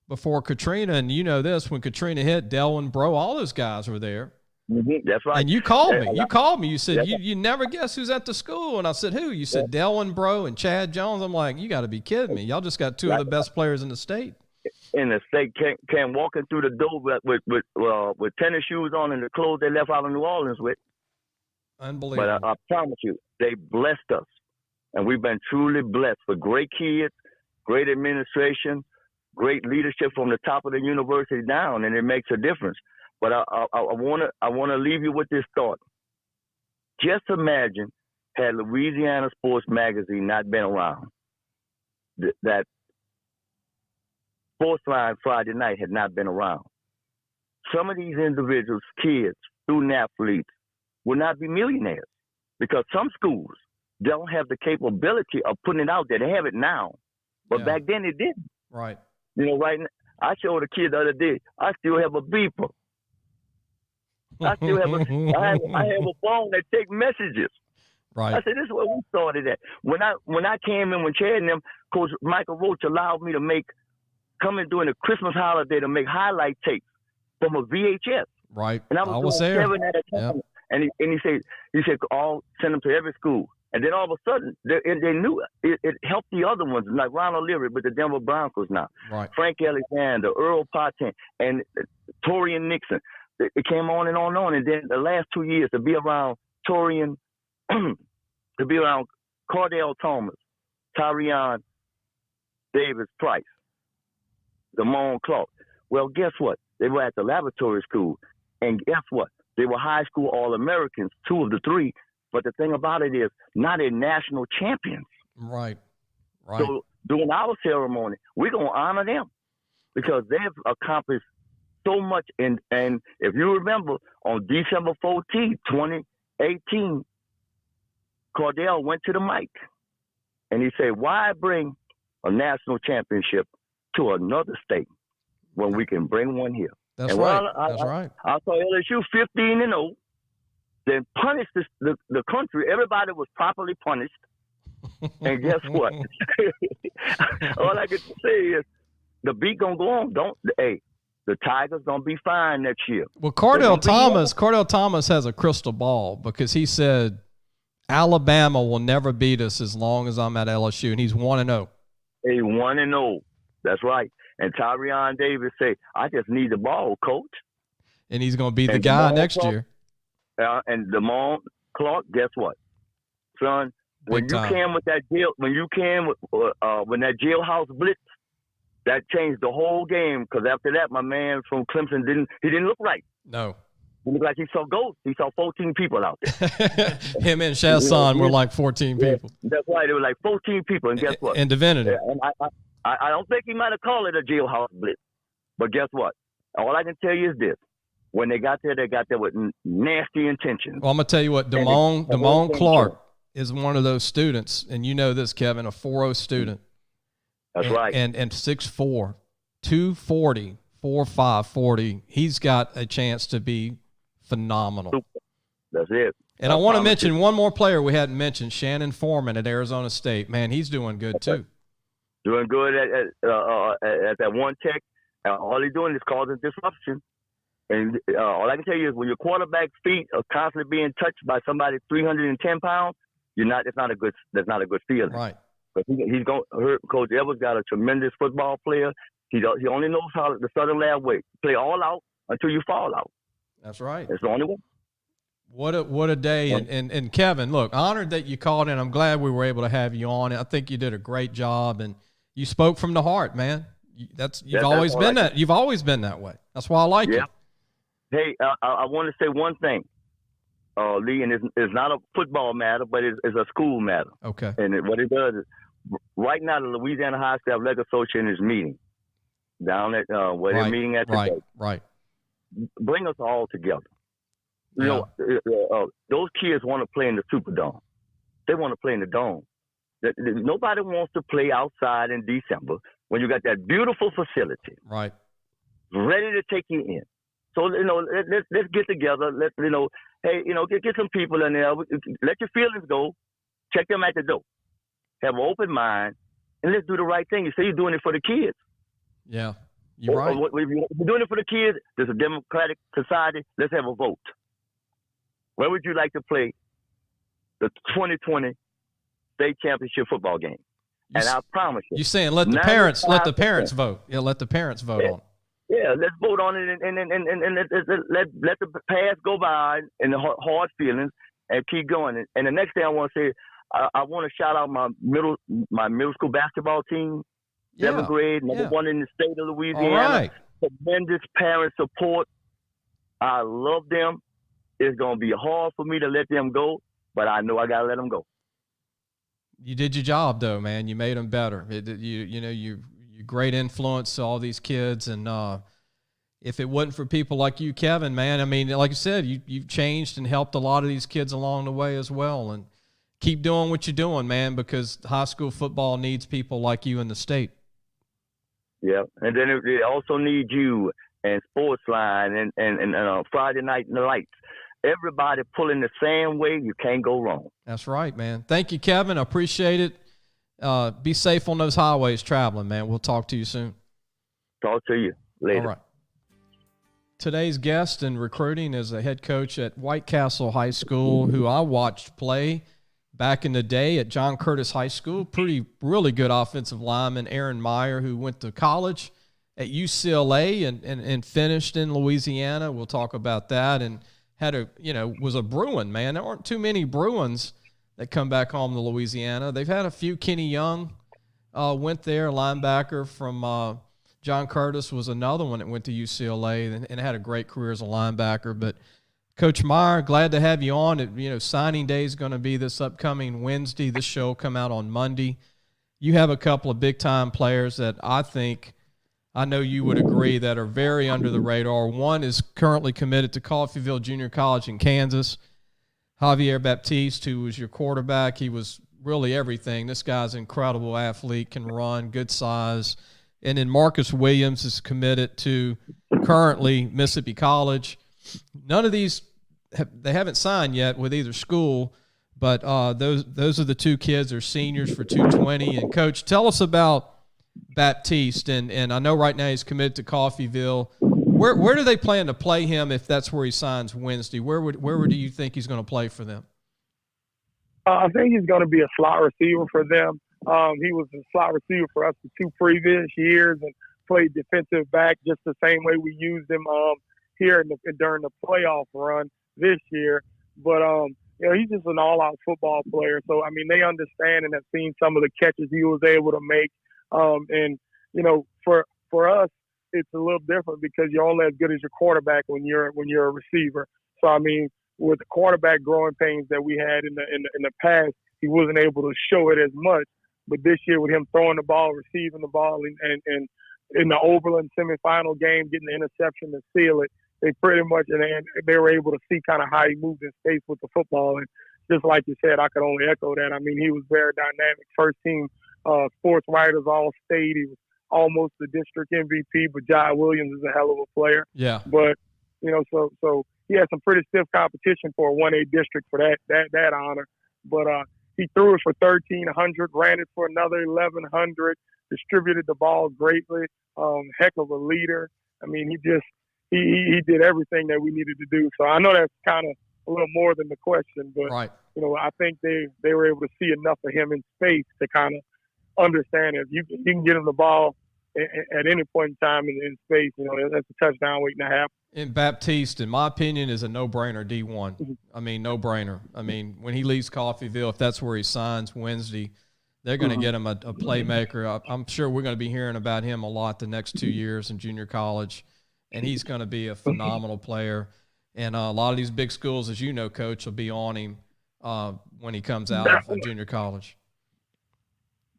Speaker 2: before Katrina. And you know this, when Katrina hit, Delwyn Bro, all those guys were there.
Speaker 6: That's right.
Speaker 2: And you called me.
Speaker 6: Yeah,
Speaker 2: You called me. You said,
Speaker 6: yeah.
Speaker 2: you never guess who's at the school. And I said, who? You said Delwyn Bro and Chad Jones. I'm like, you got to be kidding me. Y'all just got two of the best players in the state.
Speaker 6: In the state came walking through the door with tennis shoes on and the clothes they left out of New Orleans with.
Speaker 2: Unbelievable.
Speaker 6: But I promise you, they blessed us. And we've been truly blessed with great kids, great administration, great leadership from the top of the university down, and it makes a difference. But I wanna leave you with this thought. Just imagine had Louisiana Sports Magazine not been around, that Sports Line Friday night had not been around. Some of these individuals, kids, student athletes, will not be millionaires because some schools don't have the capability of putting it out there. They have it now, but back then it didn't.
Speaker 2: Right.
Speaker 6: You know, right now, I showed a kid the other day, I still have a beeper. I still have I have a phone that takes messages.
Speaker 2: Right.
Speaker 6: I said, this is where we started at. When I came in, when Chad and them, Coach Michael Roach allowed me to come in during the Christmas holiday to make highlight tapes from a VHS.
Speaker 2: Right.
Speaker 6: And I was doing
Speaker 2: there.
Speaker 6: 7 at a time.
Speaker 2: Yep.
Speaker 6: And he said, all send them to every school. And then all of a sudden, they knew it helped the other ones, like Ron O'Leary with the Denver Broncos now.
Speaker 2: Right.
Speaker 6: Frank Alexander, Earl Potin, and Torian Nixon. It came on and on and on. And then the last 2 years to be around Torian, to be around Cordell Thomas, Tyrion Davis Price, Damone Clark. Well, guess what? They were at the laboratory school. And guess what? They were high school All-Americans, 2 of the 3. But the thing about it is, not a national champions.
Speaker 2: Right. Right.
Speaker 6: So during our ceremony, we're going to honor them because they've accomplished so much. And if you remember, on December 14, 2018, Cordell went to the mic and he said, why bring a national championship to another state when we can bring one here?
Speaker 2: That's
Speaker 6: and
Speaker 2: right.
Speaker 6: That's right. I saw LSU 15-0, then punished the country. Everybody was properly punished. And guess what? All I can say is the beat gonna go on. The Tigers gonna be fine next year.
Speaker 2: Well, Cordell Thomas has a crystal ball because he said Alabama will never beat us as long as I'm at LSU, and he's 1-0.
Speaker 6: He 1-0. That's right. And Tyrion Davis say, I just need the ball, coach.
Speaker 2: And he's going to be the guy next year.
Speaker 6: And Damone Clark, guess what? Son, when you came with that when that jailhouse blitz, that changed the whole game. Because after that, my man from Clemson didn't look right.
Speaker 2: No.
Speaker 6: He looked like he saw ghosts. He saw 14 people out there.
Speaker 2: Him and Chasson were like 14 people.
Speaker 6: That's right. There were like 14 people. And guess what?
Speaker 2: In Divinity.
Speaker 6: And I don't think he might have called it a jailhouse blitz. But guess what? All I can tell you is this. When they got there with nasty intentions.
Speaker 2: Well, I'm going to tell you what, Damone Clark is one of those students, and you know this, Kevin, a 4.0 student.
Speaker 6: That's right.
Speaker 2: And 6'4", 240, 4.5, 40. He's got a chance to be phenomenal.
Speaker 6: That's it.
Speaker 2: And I want to mention one more player we hadn't mentioned, Shannon Foreman at Arizona State. Man, he's doing good too.
Speaker 6: Doing good at that one tech. All he's doing is causing disruption. And all I can tell you is when your quarterback's feet are constantly being touched by somebody 310 pounds, that's not a good feeling.
Speaker 2: Right.
Speaker 6: But he's going. Coach Edwards got a tremendous football player. He only knows how the Southern Lab way. Play all out until you fall out.
Speaker 2: That's right.
Speaker 6: That's the only way.
Speaker 2: What a day. And Kevin, look, honored that you called in. I'm glad we were able to have you on. I think you did a great job, and you spoke from the heart, man. You've always been that. You've always been that way. That's why I like you.
Speaker 6: Hey, I want to say one thing, Lee, and it's not a football matter, but it's a school matter.
Speaker 2: Okay.
Speaker 6: And what it does is, right now the Louisiana High Staff Athletic Association is meeting down at where they're meeting at today.
Speaker 2: Right.
Speaker 6: Bring us all together. You know, those kids want to play in the Superdome. They want to play in the Dome. Nobody wants to play outside in December when you got that beautiful facility,
Speaker 2: right,
Speaker 6: ready to take you in. So, let's get together. Get some people in there. Let your feelings go. Check them at the door. Have an open mind, and let's do the right thing. You say you're doing it for the kids.
Speaker 2: Yeah, you're right.
Speaker 6: If you're doing it for the kids, there's a democratic society. Let's have a vote. Where would you like to play the 2020 state championship football game? And I promise you.
Speaker 2: You're saying let the parents vote. Yeah, let the parents vote on it.
Speaker 6: Yeah, let's vote on it and let the past go by and the hard feelings and keep going. And the next thing I want to say, I want to shout out my middle school basketball team, 7th grade, number one in the state of Louisiana.
Speaker 2: All right.
Speaker 6: Tremendous parent support. I love them. It's going to be hard for me to let them go, but I know I got to let them go.
Speaker 2: You did your job, though, man. You made them better. You're great influence to all these kids, and if it wasn't for people like you, Kevin, man, I mean, like you said, you've changed and helped a lot of these kids along the way as well, and keep doing what you're doing, man, because high school football needs people like you in the state.
Speaker 6: Yeah, and then it also needs you and Sportsline and Friday Night Lights. Everybody pulling the same way. You can't go wrong.
Speaker 2: That's right, man. Thank you, Kevin. I appreciate it. Be safe on those highways traveling, man. We'll talk to you soon.
Speaker 6: Talk to you later.
Speaker 2: All right. Today's guest in recruiting is a head coach at White Castle High School who I watched play back in the day at John Curtis High School. Really good offensive lineman, Aaron Meyer, who went to college at UCLA and finished in Louisiana. We'll talk about that. And was a Bruin, man. There aren't too many Bruins that come back home to Louisiana. They've had a few. Kenny Young went there, linebacker from John Curtis was another one that went to UCLA and had a great career as a linebacker. But Coach Meyer, glad to have you on. Signing day is going to be this upcoming Wednesday. This show will come out on Monday. You have a couple of big-time players that I know you would agree that are very under the radar. One is currently committed to Coffeyville Junior College in Kansas. Javier Baptiste, who was your quarterback, he was really everything. This guy's an incredible athlete, can run, good size. And then Marcus Williams is committed to currently Mississippi College. None of these, they haven't signed yet with either school, but those are the two kids. They're seniors for 220. And, Coach, tell us about Baptiste, and I know right now he's committed to Coffeyville. Where do they plan to play him if that's where he signs Wednesday? Where do you think he's going to play for them?
Speaker 7: I think he's going to be a slot receiver for them. He was a slot receiver for us for 2 previous years and played defensive back just the same way we used him here during the playoff run this year. But he's just an all-out football player. So I mean, they understand and have seen some of the catches he was able to make. For us, it's a little different because you're only as good as your quarterback when you're a receiver. So I mean, with the quarterback growing pains that we had in the past, he wasn't able to show it as much. But this year, with him throwing the ball, receiving the ball, and in the Oberlin semifinal game, getting the interception to seal it, they pretty much and they were able to see kind of how he moved in space with the football. And just like you said, I could only echo that. I mean, he was very dynamic. First team sports writers all state. He was almost the district MVP, but Jai Williams is a hell of a player.
Speaker 2: Yeah.
Speaker 7: But so he had some pretty stiff competition for a 1A district for that honor. But he threw it for 1,300, ran it for another 1,100, distributed the ball greatly. Heck of a leader. I mean, he did everything that we needed to do. So I know that's kind of a little more than the question, but
Speaker 2: right.
Speaker 7: I think they were able to see enough of him in space to kind of understand if you can get him the ball at any point in time in space, that's a touchdown waiting to happen.
Speaker 2: And Baptiste, in my opinion, is a no-brainer D1. I mean, no-brainer. I mean, when he leaves Coffeyville, if that's where he signs Wednesday, they're going to get him a playmaker. I'm sure we're going to be hearing about him a lot the next 2 years in junior college, and he's going to be a phenomenal player. And a lot of these big schools, as you know, Coach, will be on him when he comes out of junior college.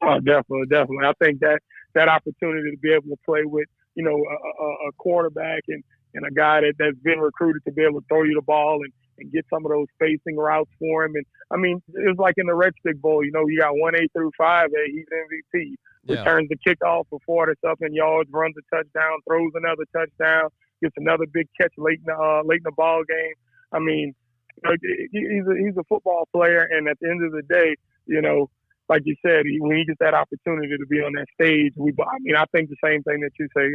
Speaker 7: Oh, definitely. I think that opportunity to be able to play with, a quarterback and a guy that's been recruited to be able to throw you the ball and get some of those spacing routes for him. And, I mean, it's like in the Red Stick Bowl, you got 1A through 5A, he's MVP.
Speaker 2: Yeah.
Speaker 7: Returns the kickoff for 40-something yards, runs a touchdown, throws another touchdown. gets another big catch late in the ball game. I mean, he's a football player, and at the end of the day, like you said, when he gets that opportunity to be on that stage, I think the same thing that you say.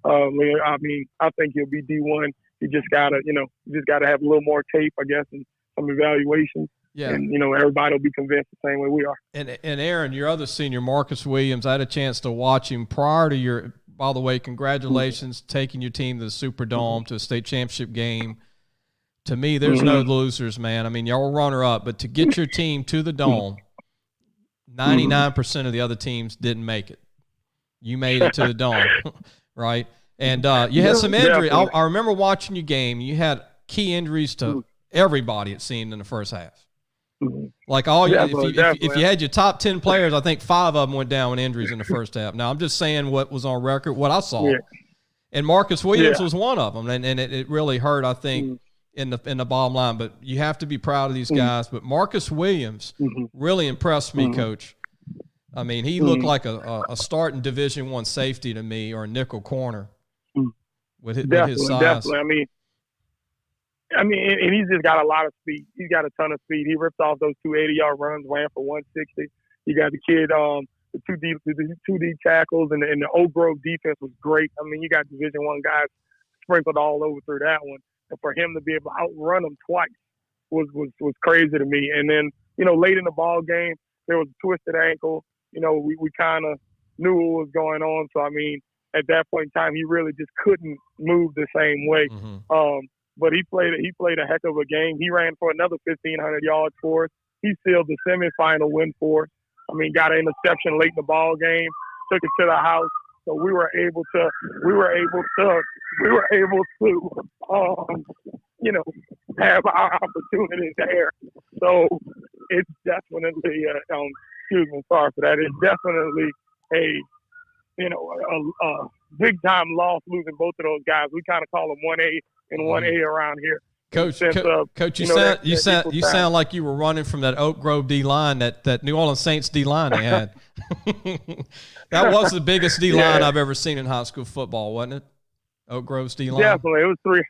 Speaker 7: I think he'll be D1. You just gotta have a little more tape, I guess, and some evaluations.
Speaker 2: Yeah.
Speaker 7: And, everybody will be convinced the same way we are.
Speaker 2: And Aaron, your other senior, Marcus Williams, I had a chance to watch him prior to by the way, congratulations, taking your team to the Superdome, to a state championship game. To me, there's no losers, man. I mean, y'all were runner-up, but to get your team to the Dome, 99% of the other teams didn't make it. You made it to the Dome, right? And you had some injury. I remember watching your game. You had key injuries to everybody, it seemed, in the first half. Like if you had your top 10 players, I think 5 of them went down with injuries in the first half. Now, I'm just saying what was on record, what I saw. Yeah. And Marcus Williams was one of them, and it really hurt, I think, in the bottom line. But you have to be proud of these guys. But Marcus Williams really impressed me, Coach. I mean, he looked like a starting Division I safety to me, or a nickel corner with his size.
Speaker 7: Definitely. I mean, and he's just got a lot of speed. He's got a ton of speed. He ripped off those 2 80-yard runs, ran for 160. You got the kid, the 2D tackles, and the Oak Grove defense was great. I mean, you got Division I guys sprinkled all over through that one. And for him to be able to outrun them twice was crazy to me. And then, late in the ball game, there was a twisted ankle. We kind of knew what was going on. So, I mean, at that point in time, he really just couldn't move the same way. But he played a heck of a game. He ran for another 1,500 yards for us. He sealed the semifinal win for us. I mean, got an interception late in the ball game, took it to the house. So we were able to have our opportunity there. So it's definitely excuse me, sorry for that. It's definitely a big time loss losing both of those guys. We kind of call them 1A and 1A around here.
Speaker 2: Coach, you sound like you were running from that Oak Grove D line, that New Orleans Saints D line they had. That was the biggest D line I've ever seen in high school football, wasn't it? Oak Grove's D line.
Speaker 7: Definitely, it was 3.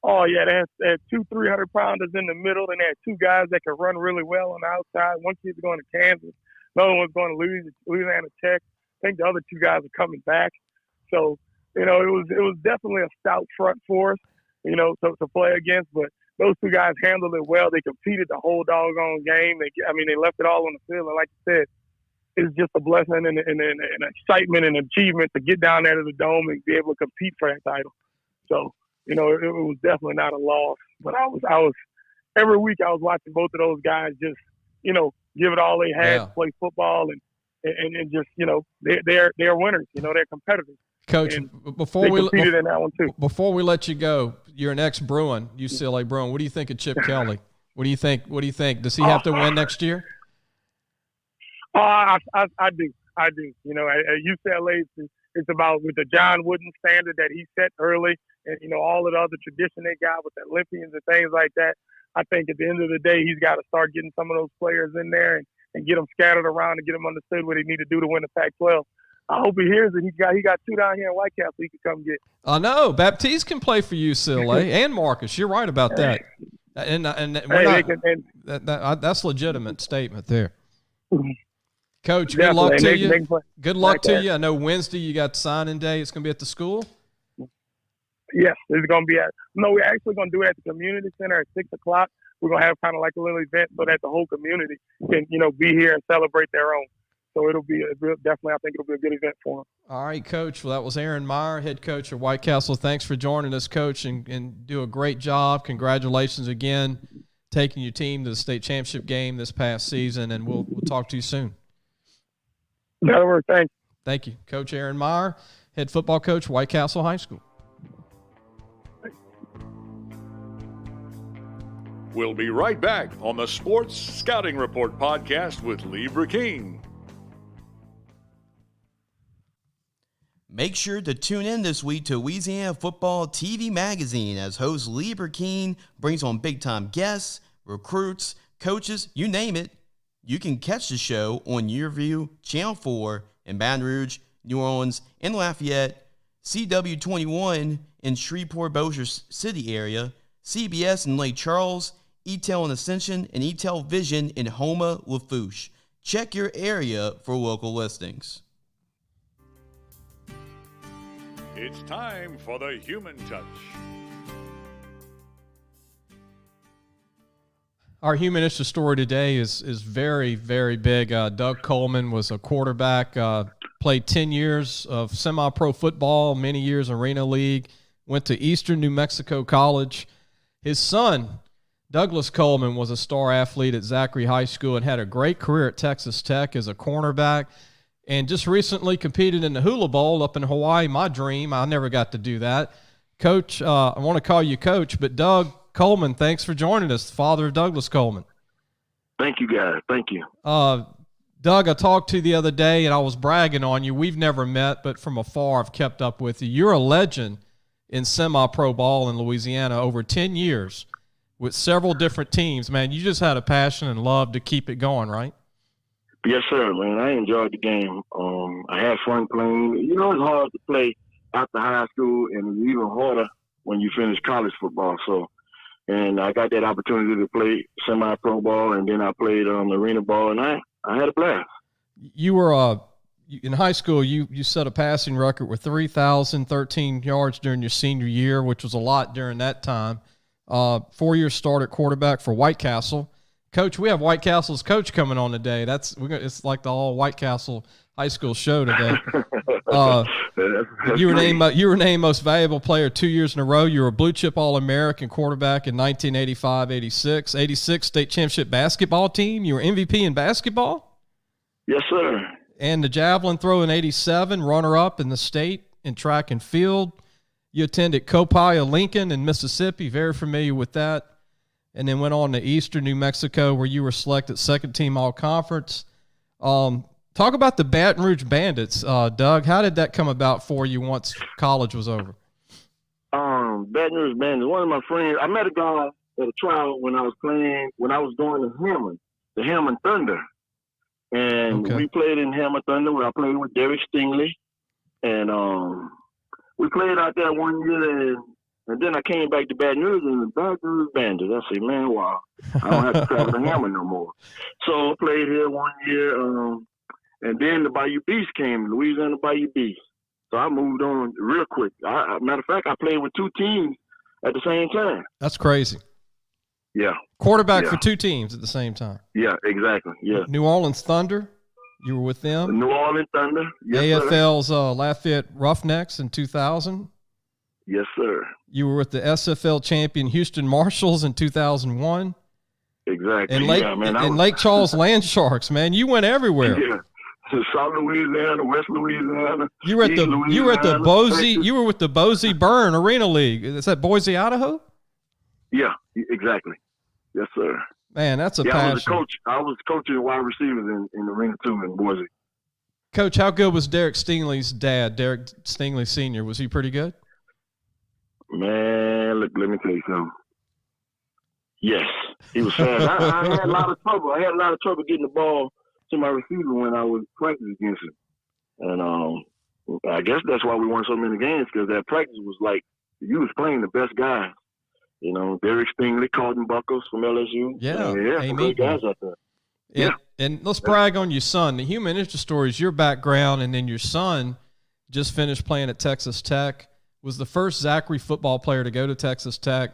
Speaker 7: Oh yeah, they had 2 300-pounders in the middle, and they had 2 guys that could run really well on the outside. One kid's going to Kansas, another one's going to Louisiana Tech. I think the other 2 guys are coming back. So it was definitely a stout front for us, to play against. But those 2 guys handled it well. They competed the whole doggone game. They left it all on the field. And like you said, it's just a blessing and excitement and achievement to get down there to the Dome and be able to compete for that title. So, it was definitely not a loss. But I was every week I was watching both of those guys just, give it all they had, play football and just, they're winners. They're competitors.
Speaker 2: Coach, before we
Speaker 7: competed in that one too.
Speaker 2: Before we let you go, you're an ex-Bruin, UCLA Bruin. What do you think of Chip Kelly? What do you think? Does he have to win next year?
Speaker 7: I do. At UCLA, it's about with the John Wooden standard that he set early, and all of the other tradition they got with the Olympians and things like that. I think at the end of the day, he's got to start getting some of those players in there and get them scattered around and get them understood what they need to do to win the Pac-12. I hope he hears it. He got 2 down here in White Castle he can come get.
Speaker 2: I know. Baptiste can play for UCLA and Marcus. You're right about that. And that's a legitimate statement there. Coach, good luck to you. Good luck to you. I know Wednesday you got signing day. It's going to be at the school?
Speaker 7: Yes, it's going to be we're actually going to do it at the community center at 6 o'clock. We're going to have kind of like a little event so that the whole community can, be here and celebrate their own. So it'll be definitely, I think it'll be a good event for them.
Speaker 2: All right, Coach. Well, that was Aaron Meyer, head coach of White Castle. Thanks for joining us, Coach, and do a great job. Congratulations again, taking your team to the state championship game this past season, and we'll talk to you soon.
Speaker 7: That'll work. Thanks.
Speaker 2: Thank you. Coach Aaron Meyer, head football coach, White Castle High School.
Speaker 1: We'll be right back on the Sports Scouting Report podcast with Lee Brecheen.
Speaker 5: Make sure to tune in this week to Louisiana Football TV Magazine as host Lee Brecheen brings on big-time guests, recruits, coaches, you name it. You can catch the show on YourView, Channel 4 in Baton Rouge, New Orleans, and Lafayette, CW21 in Shreveport-Bossier City area, CBS in Lake Charles, E-Tel in Ascension, and E-Tel Vision in Houma, Lafourche. Check your area for local listings.
Speaker 1: It's time for the Human Touch.
Speaker 2: Our human interest story today is very, very big. Doug Coleman was a quarterback, played 10 years of semi-pro football, many years Arena League, went to Eastern New Mexico College. His son, Douglas Coleman, was a star athlete at Zachary High School and had a great career at Texas Tech as a cornerback, and just recently competed in the Hula Bowl up in Hawaii, my dream. I never got to do that. Coach, I want to call you Coach, but Doug Coleman, thanks for joining us, the father of Douglas Coleman.
Speaker 8: Thank you, guys. Thank you.
Speaker 2: Doug, I talked to you the other day, and I was bragging on you. We've never met, but from afar I've kept up with you. You're a legend in semi-pro ball in Louisiana over 10 years with several different teams. Man, you just had a passion and love to keep it going, right?
Speaker 8: Yes, sir, man. I enjoyed the game. I had fun playing. You know, it's hard to play after high school, and it's even harder when you finish college football. And I got that opportunity to play semi-pro ball, and then I played arena ball, and I had a blast.
Speaker 2: You were in high school. You set a passing record with 3,013 yards during your senior year, which was a lot during that time. 4-year start at quarterback for White Castle. Coach, we have White Castle's coach coming on today. It's like the all White Castle high school show today. You were named most valuable player 2 years in a row. You were a blue chip All-American quarterback in 1985, 86, 86 state championship basketball team. You were MVP in basketball.
Speaker 8: Yes, sir.
Speaker 2: And the javelin throw in 87, runner-up in the state in track and field. You attended Copiah Lincoln in Mississippi, very familiar with that. And then went on to Eastern New Mexico, where you were selected second team all-conference. Talk about the Baton Rouge Bandits, Doug. How did that come about for you once college was over?
Speaker 8: Baton Rouge Bandits, one of my friends, I met a guy at a trial when I was going to the Hammond Thunder. And we played in Hammond Thunder, where I played with Derek Stingley. And we played out there one year, and then I came back to Baton Rouge, and the Baton Rouge Bandits. I said, man, wow, I don't have to travel to Hammond no more. So I played here one year, and then the Bayou Beast came, Louisiana Bayou Beast. So I moved on real quick. Matter of fact, I played with two teams at the same time.
Speaker 2: That's crazy.
Speaker 8: Yeah.
Speaker 2: Quarterback for two teams at the same time.
Speaker 8: Yeah, exactly. Yeah.
Speaker 2: New Orleans Thunder, you were with them.
Speaker 8: New Orleans Thunder. Yes,
Speaker 2: AFL's Lafayette Roughnecks in 2000.
Speaker 8: Yes, sir.
Speaker 2: You were with the SFL champion Houston Marshals in 2001.
Speaker 8: Exactly.
Speaker 2: And Lake Charles Land Sharks, man. You went everywhere.
Speaker 8: Yeah. South Louisiana, West Louisiana.
Speaker 2: You were with the Boise Burn Arena League. Is that Boise, Idaho?
Speaker 8: Yeah, exactly. Yes, sir.
Speaker 2: Man, that's a passion.
Speaker 8: I was coaching wide receivers in Arena 2 in Boise.
Speaker 2: Coach, how good was Derek Stingley's dad, Derek Stingley Sr.? Was he pretty good?
Speaker 8: Man, look, let me tell you something. Yes, he was fast. I had a lot of trouble. I had a lot of trouble getting the ball to my receiver when I was practicing against him. And I guess that's why we won so many games, because that practice was like you was playing the best guys. You know, Derek Stingley, Carlton Buckles from LSU. Some great guys out there.
Speaker 2: Yeah. And let's brag on your son. The human interest story is your background, and then your son just finished playing at Texas Tech, was the first Zachary football player to go to Texas Tech,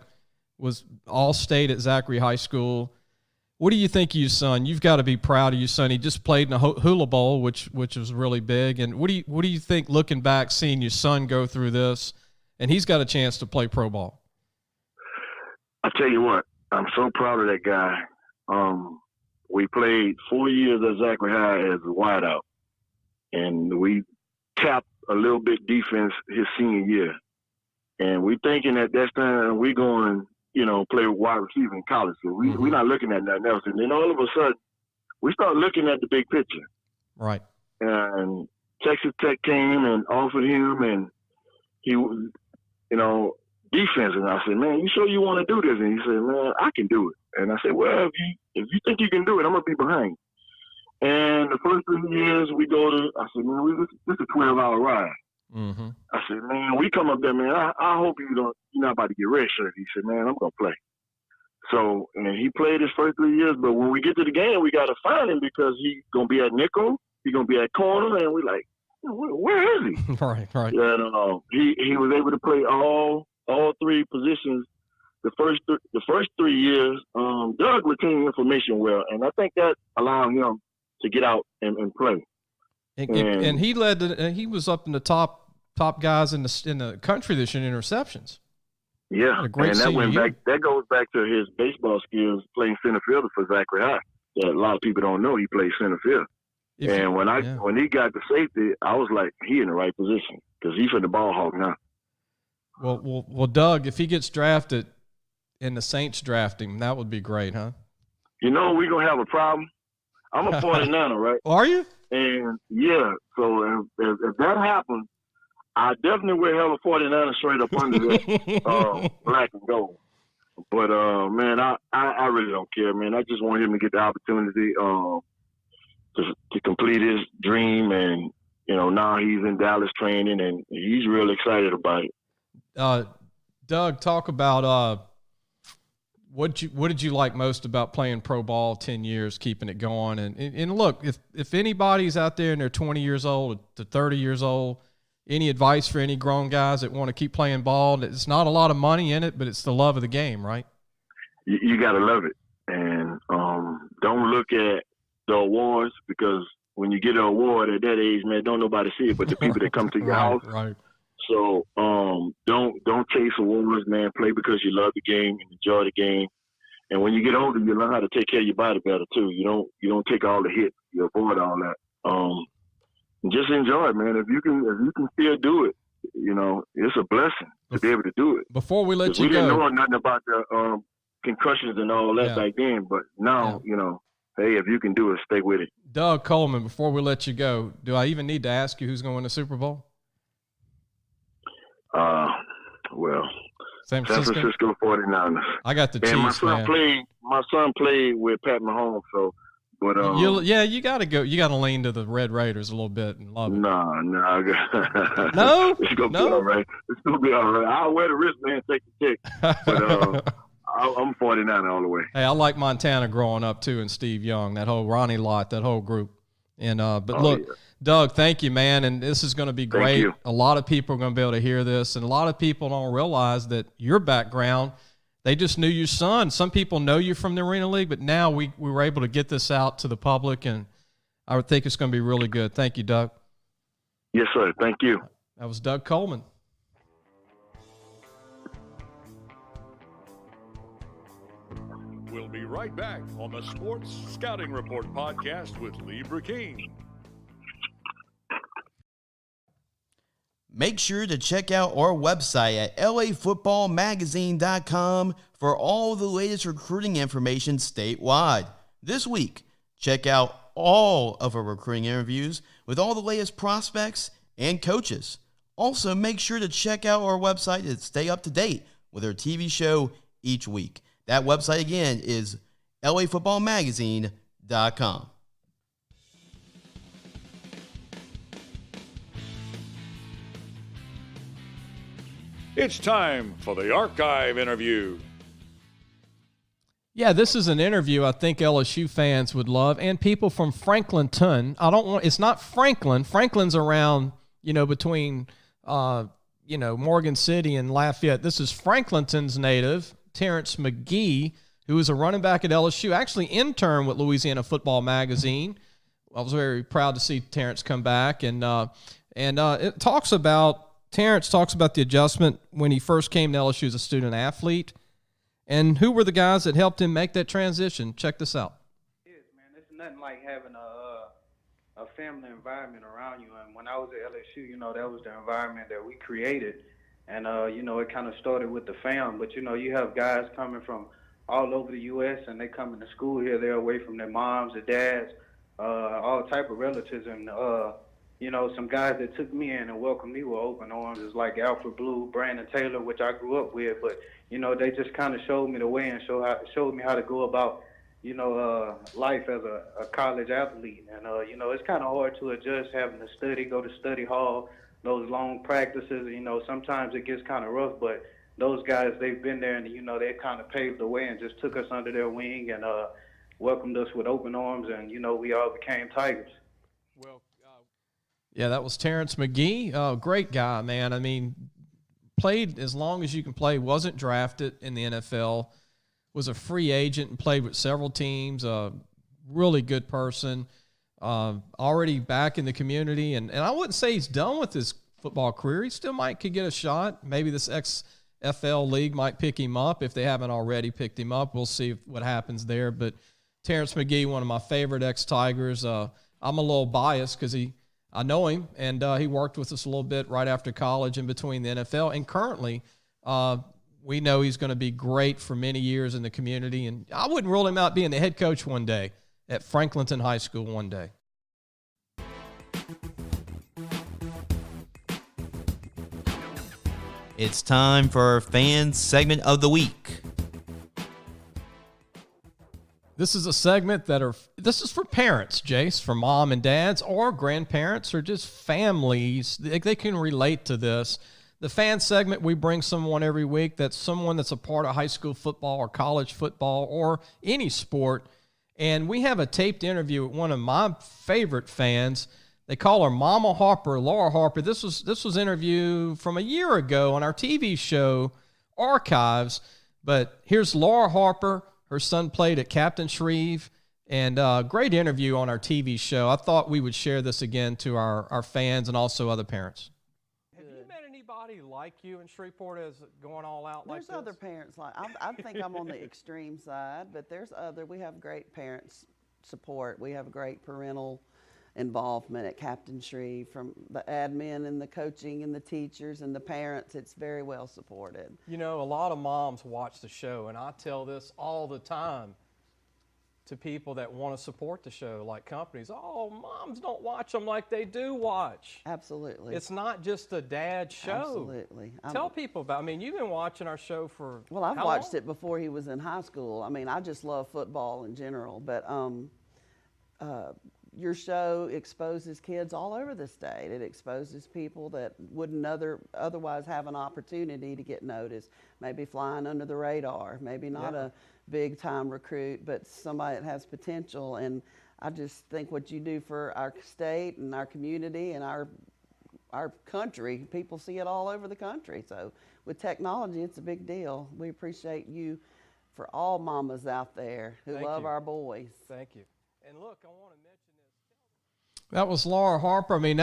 Speaker 2: was all-state at Zachary High School. What do you think of your son? You've got to be proud of your son. He just played in a Hula Bowl, which was really big. And what do you think, looking back, seeing your son go through this, and he's got a chance to play pro ball?
Speaker 8: I tell you what, I'm so proud of that guy. We played 4 years at Zachary High as a wideout, and we tapped a little bit defense his senior year. And we thinking at that time we going, play wide receiver in college. So we're not looking at nothing else. And then all of a sudden, we start looking at the big picture.
Speaker 2: Right.
Speaker 8: And Texas Tech came and offered him, and he was, defense. And I said, man, you sure you want to do this? And he said, man, I can do it. And I said, well, if you think you can do it, I'm going to be behind. And the first 3 years I said, man, this is a 12-hour ride.
Speaker 2: Mm-hmm.
Speaker 8: I said, man, we come up there, man. I hope you're not about to get redshirted. He said, man, I'm gonna play. So, and he played his first 3 years, but when we get to the game, we gotta find him because he's gonna be at nickel, he's gonna be at corner, and we like, where is he?
Speaker 2: Right.
Speaker 8: And he was able to play all three positions. The first 3 years, Doug retained information well, and I think that allowed him to get out and play.
Speaker 2: And he he was up in the top guys in the country this year in interceptions.
Speaker 8: Yeah,
Speaker 2: and
Speaker 8: that goes back to his baseball skills playing center fielder for Zachary High. That a lot of people don't know he plays center field. When he got to safety, I was like, he in the right position because he's for the ball hawk now.
Speaker 2: Well, Doug, if he gets drafted and the Saints draft him, that would be great, huh?
Speaker 8: You know, we're going to have a problem. I'm a 49er, right?
Speaker 2: Are you?
Speaker 8: And, yeah, so if that happens, I definitely will have a 49er straight up under that black and gold. But, man, I really don't care, man. I just want him to get the opportunity to complete his dream. And, you know, now he's in Dallas training, and he's real excited about it.
Speaker 2: Doug, talk about what did you like most about playing pro ball 10 years, keeping it going? And look, if anybody's out there and they're 20 years old to 30 years old, any advice for any grown guys that want to keep playing ball? It's not a lot of money in it, but it's the love of the game, right?
Speaker 8: You got to love it. And don't look at the awards, because when you get an award at that age, man, don't nobody see it but the people that come to your house.
Speaker 2: Right.
Speaker 8: So don't chase awards, man. Play because you love the game and enjoy the game. And when you get older, you learn how to take care of your body better too. You don't take all the hits. You avoid all that. Just enjoy it, man. If you can still do it, you know, it's a blessing to be able to do it.
Speaker 2: Before we let you go,
Speaker 8: we didn't know nothing about the concussions and all that back then, but now you know. Hey, if you can do it, stay with it.
Speaker 2: Doug Coleman, before we let you go, do I even need to ask you who's going to win the Super Bowl?
Speaker 8: Well,
Speaker 2: San
Speaker 8: Francisco 49ers.
Speaker 2: I got the Chiefs,
Speaker 8: and my son played with Pat Mahomes, so but
Speaker 2: you got to go. You got to lean to the Red Raiders a little bit and love it.
Speaker 8: No.
Speaker 2: No?
Speaker 8: It's gonna be all right. It's gonna be all right. I'll wear the wristband, take the tick. But I'm 49 all the way.
Speaker 2: Hey, I like Montana growing up too, and Steve Young, that whole Ronnie Lott, that whole group. And Doug, thank you, man. And this is going to be great. A lot of people are going to be able to hear this, and a lot of people don't realize that your background, they just knew your son. Some people know you from the Arena League, but now we were able to get this out to the public, and I would think it's going to be really good. Thank you, Doug.
Speaker 8: Yes, sir. Thank you.
Speaker 2: That was Doug Coleman.
Speaker 1: We'll be right back on the Sports Scouting Report podcast with Lee Brecheen.
Speaker 5: Make sure to check out our website at lafootballmagazine.com for all the latest recruiting information statewide. This week, check out all of our recruiting interviews with all the latest prospects and coaches. Also, make sure to check out our website to stay up to date with our TV show each week. That website again is lafootballmagazine.com.
Speaker 1: It's time for the archive interview.
Speaker 2: Yeah, this is an interview I think LSU fans would love, and people from Franklinton. It's not Franklin. Franklin's around, between, Morgan City and Lafayette. This is Franklinton's native, Terrence Magee, who is a running back at LSU, actually interned with Louisiana Football Magazine. I was very proud to see Terrence come back, and Terrence talks about the adjustment when he first came to LSU as a student athlete, and who were the guys that helped him make that transition. Check this out.
Speaker 9: Yes, man, it's nothing like having a family environment around you. And when I was at LSU, that was the environment that we created. And, it kind of started with the fam. But, you have guys coming from all over the U.S., and they come into school here. They're away from their moms, their dads, all type of relatives. And, some guys that took me in and welcomed me with open arms is like Alfred Blue, Brandon Taylor, which I grew up with. But, they just kind of showed me the way and showed me how to go about, life as a college athlete. And, it's kind of hard to adjust having to go to study hall, those long practices. You know, sometimes it gets kind of rough, but those guys, they've been there, and you know, they kind of paved the way and just took us under their wing and welcomed us with open arms, and you know, we all became Tigers.
Speaker 2: Well, yeah, that was Terrence Magee. Great guy, man. I mean, played as long as you can play. Wasn't drafted in the NFL. Was a free agent and played with several teams. Really good person. Already back in the community, and I wouldn't say he's done with his football career. He still could get a shot. Maybe this XFL league might pick him up if they haven't already picked him up. We'll see what happens there. But Terrence Magee, one of my favorite ex-Tigers. I'm a little biased because I know him, and he worked with us a little bit right after college in between the NFL. And currently, we know he's going to be great for many years in the community. And I wouldn't rule him out being the head coach one day at Franklinton High School one day.
Speaker 5: It's time for our fan segment of the week.
Speaker 2: This is a segment this is for parents, Jace, for mom and dads or grandparents or just families. They can relate to this. The fan segment, we bring someone every week that's someone that's a part of high school football or college football or any sport. And we have a taped interview with one of my favorite fans. They call her Mama Harper, Laura Harper. This was an interview from a year ago on our TV show, Archives. But here's Laura Harper. Her son played at Captain Shreve, and great interview on our TV show. I thought we would share this again to our fans and also other parents. Have you met anybody like you in Shreveport as going all out like this?
Speaker 10: There's other parents like I think I'm on the extreme side, but we have great parents support. We have great parental involvement at Captain Shreve, from the admin and the coaching and the teachers and the parents. It's very well supported.
Speaker 2: You know, a lot of moms watch the show, and I tell this all the time to people that want to support the show, like companies. Oh, moms don't watch them like they do watch.
Speaker 10: Absolutely.
Speaker 2: It's not just a dad show.
Speaker 10: Absolutely.
Speaker 2: Tell people about, I mean, you've been watching our show for
Speaker 10: Well, I've
Speaker 2: how
Speaker 10: watched
Speaker 2: long?
Speaker 10: it before he was in high school. I mean, I just love football in general, but your show exposes kids all over the state. It exposes people that wouldn't otherwise have an opportunity to get noticed, maybe flying under the radar, maybe not a big-time recruit, but somebody that has potential. And I just think what you do for our state and our community and our country, people see it all over the country. So with technology, it's a big deal. We appreciate you for all mamas out there who love our boys.
Speaker 2: Thank you. And look, I want to mention this. That was Laura Harper. I mean,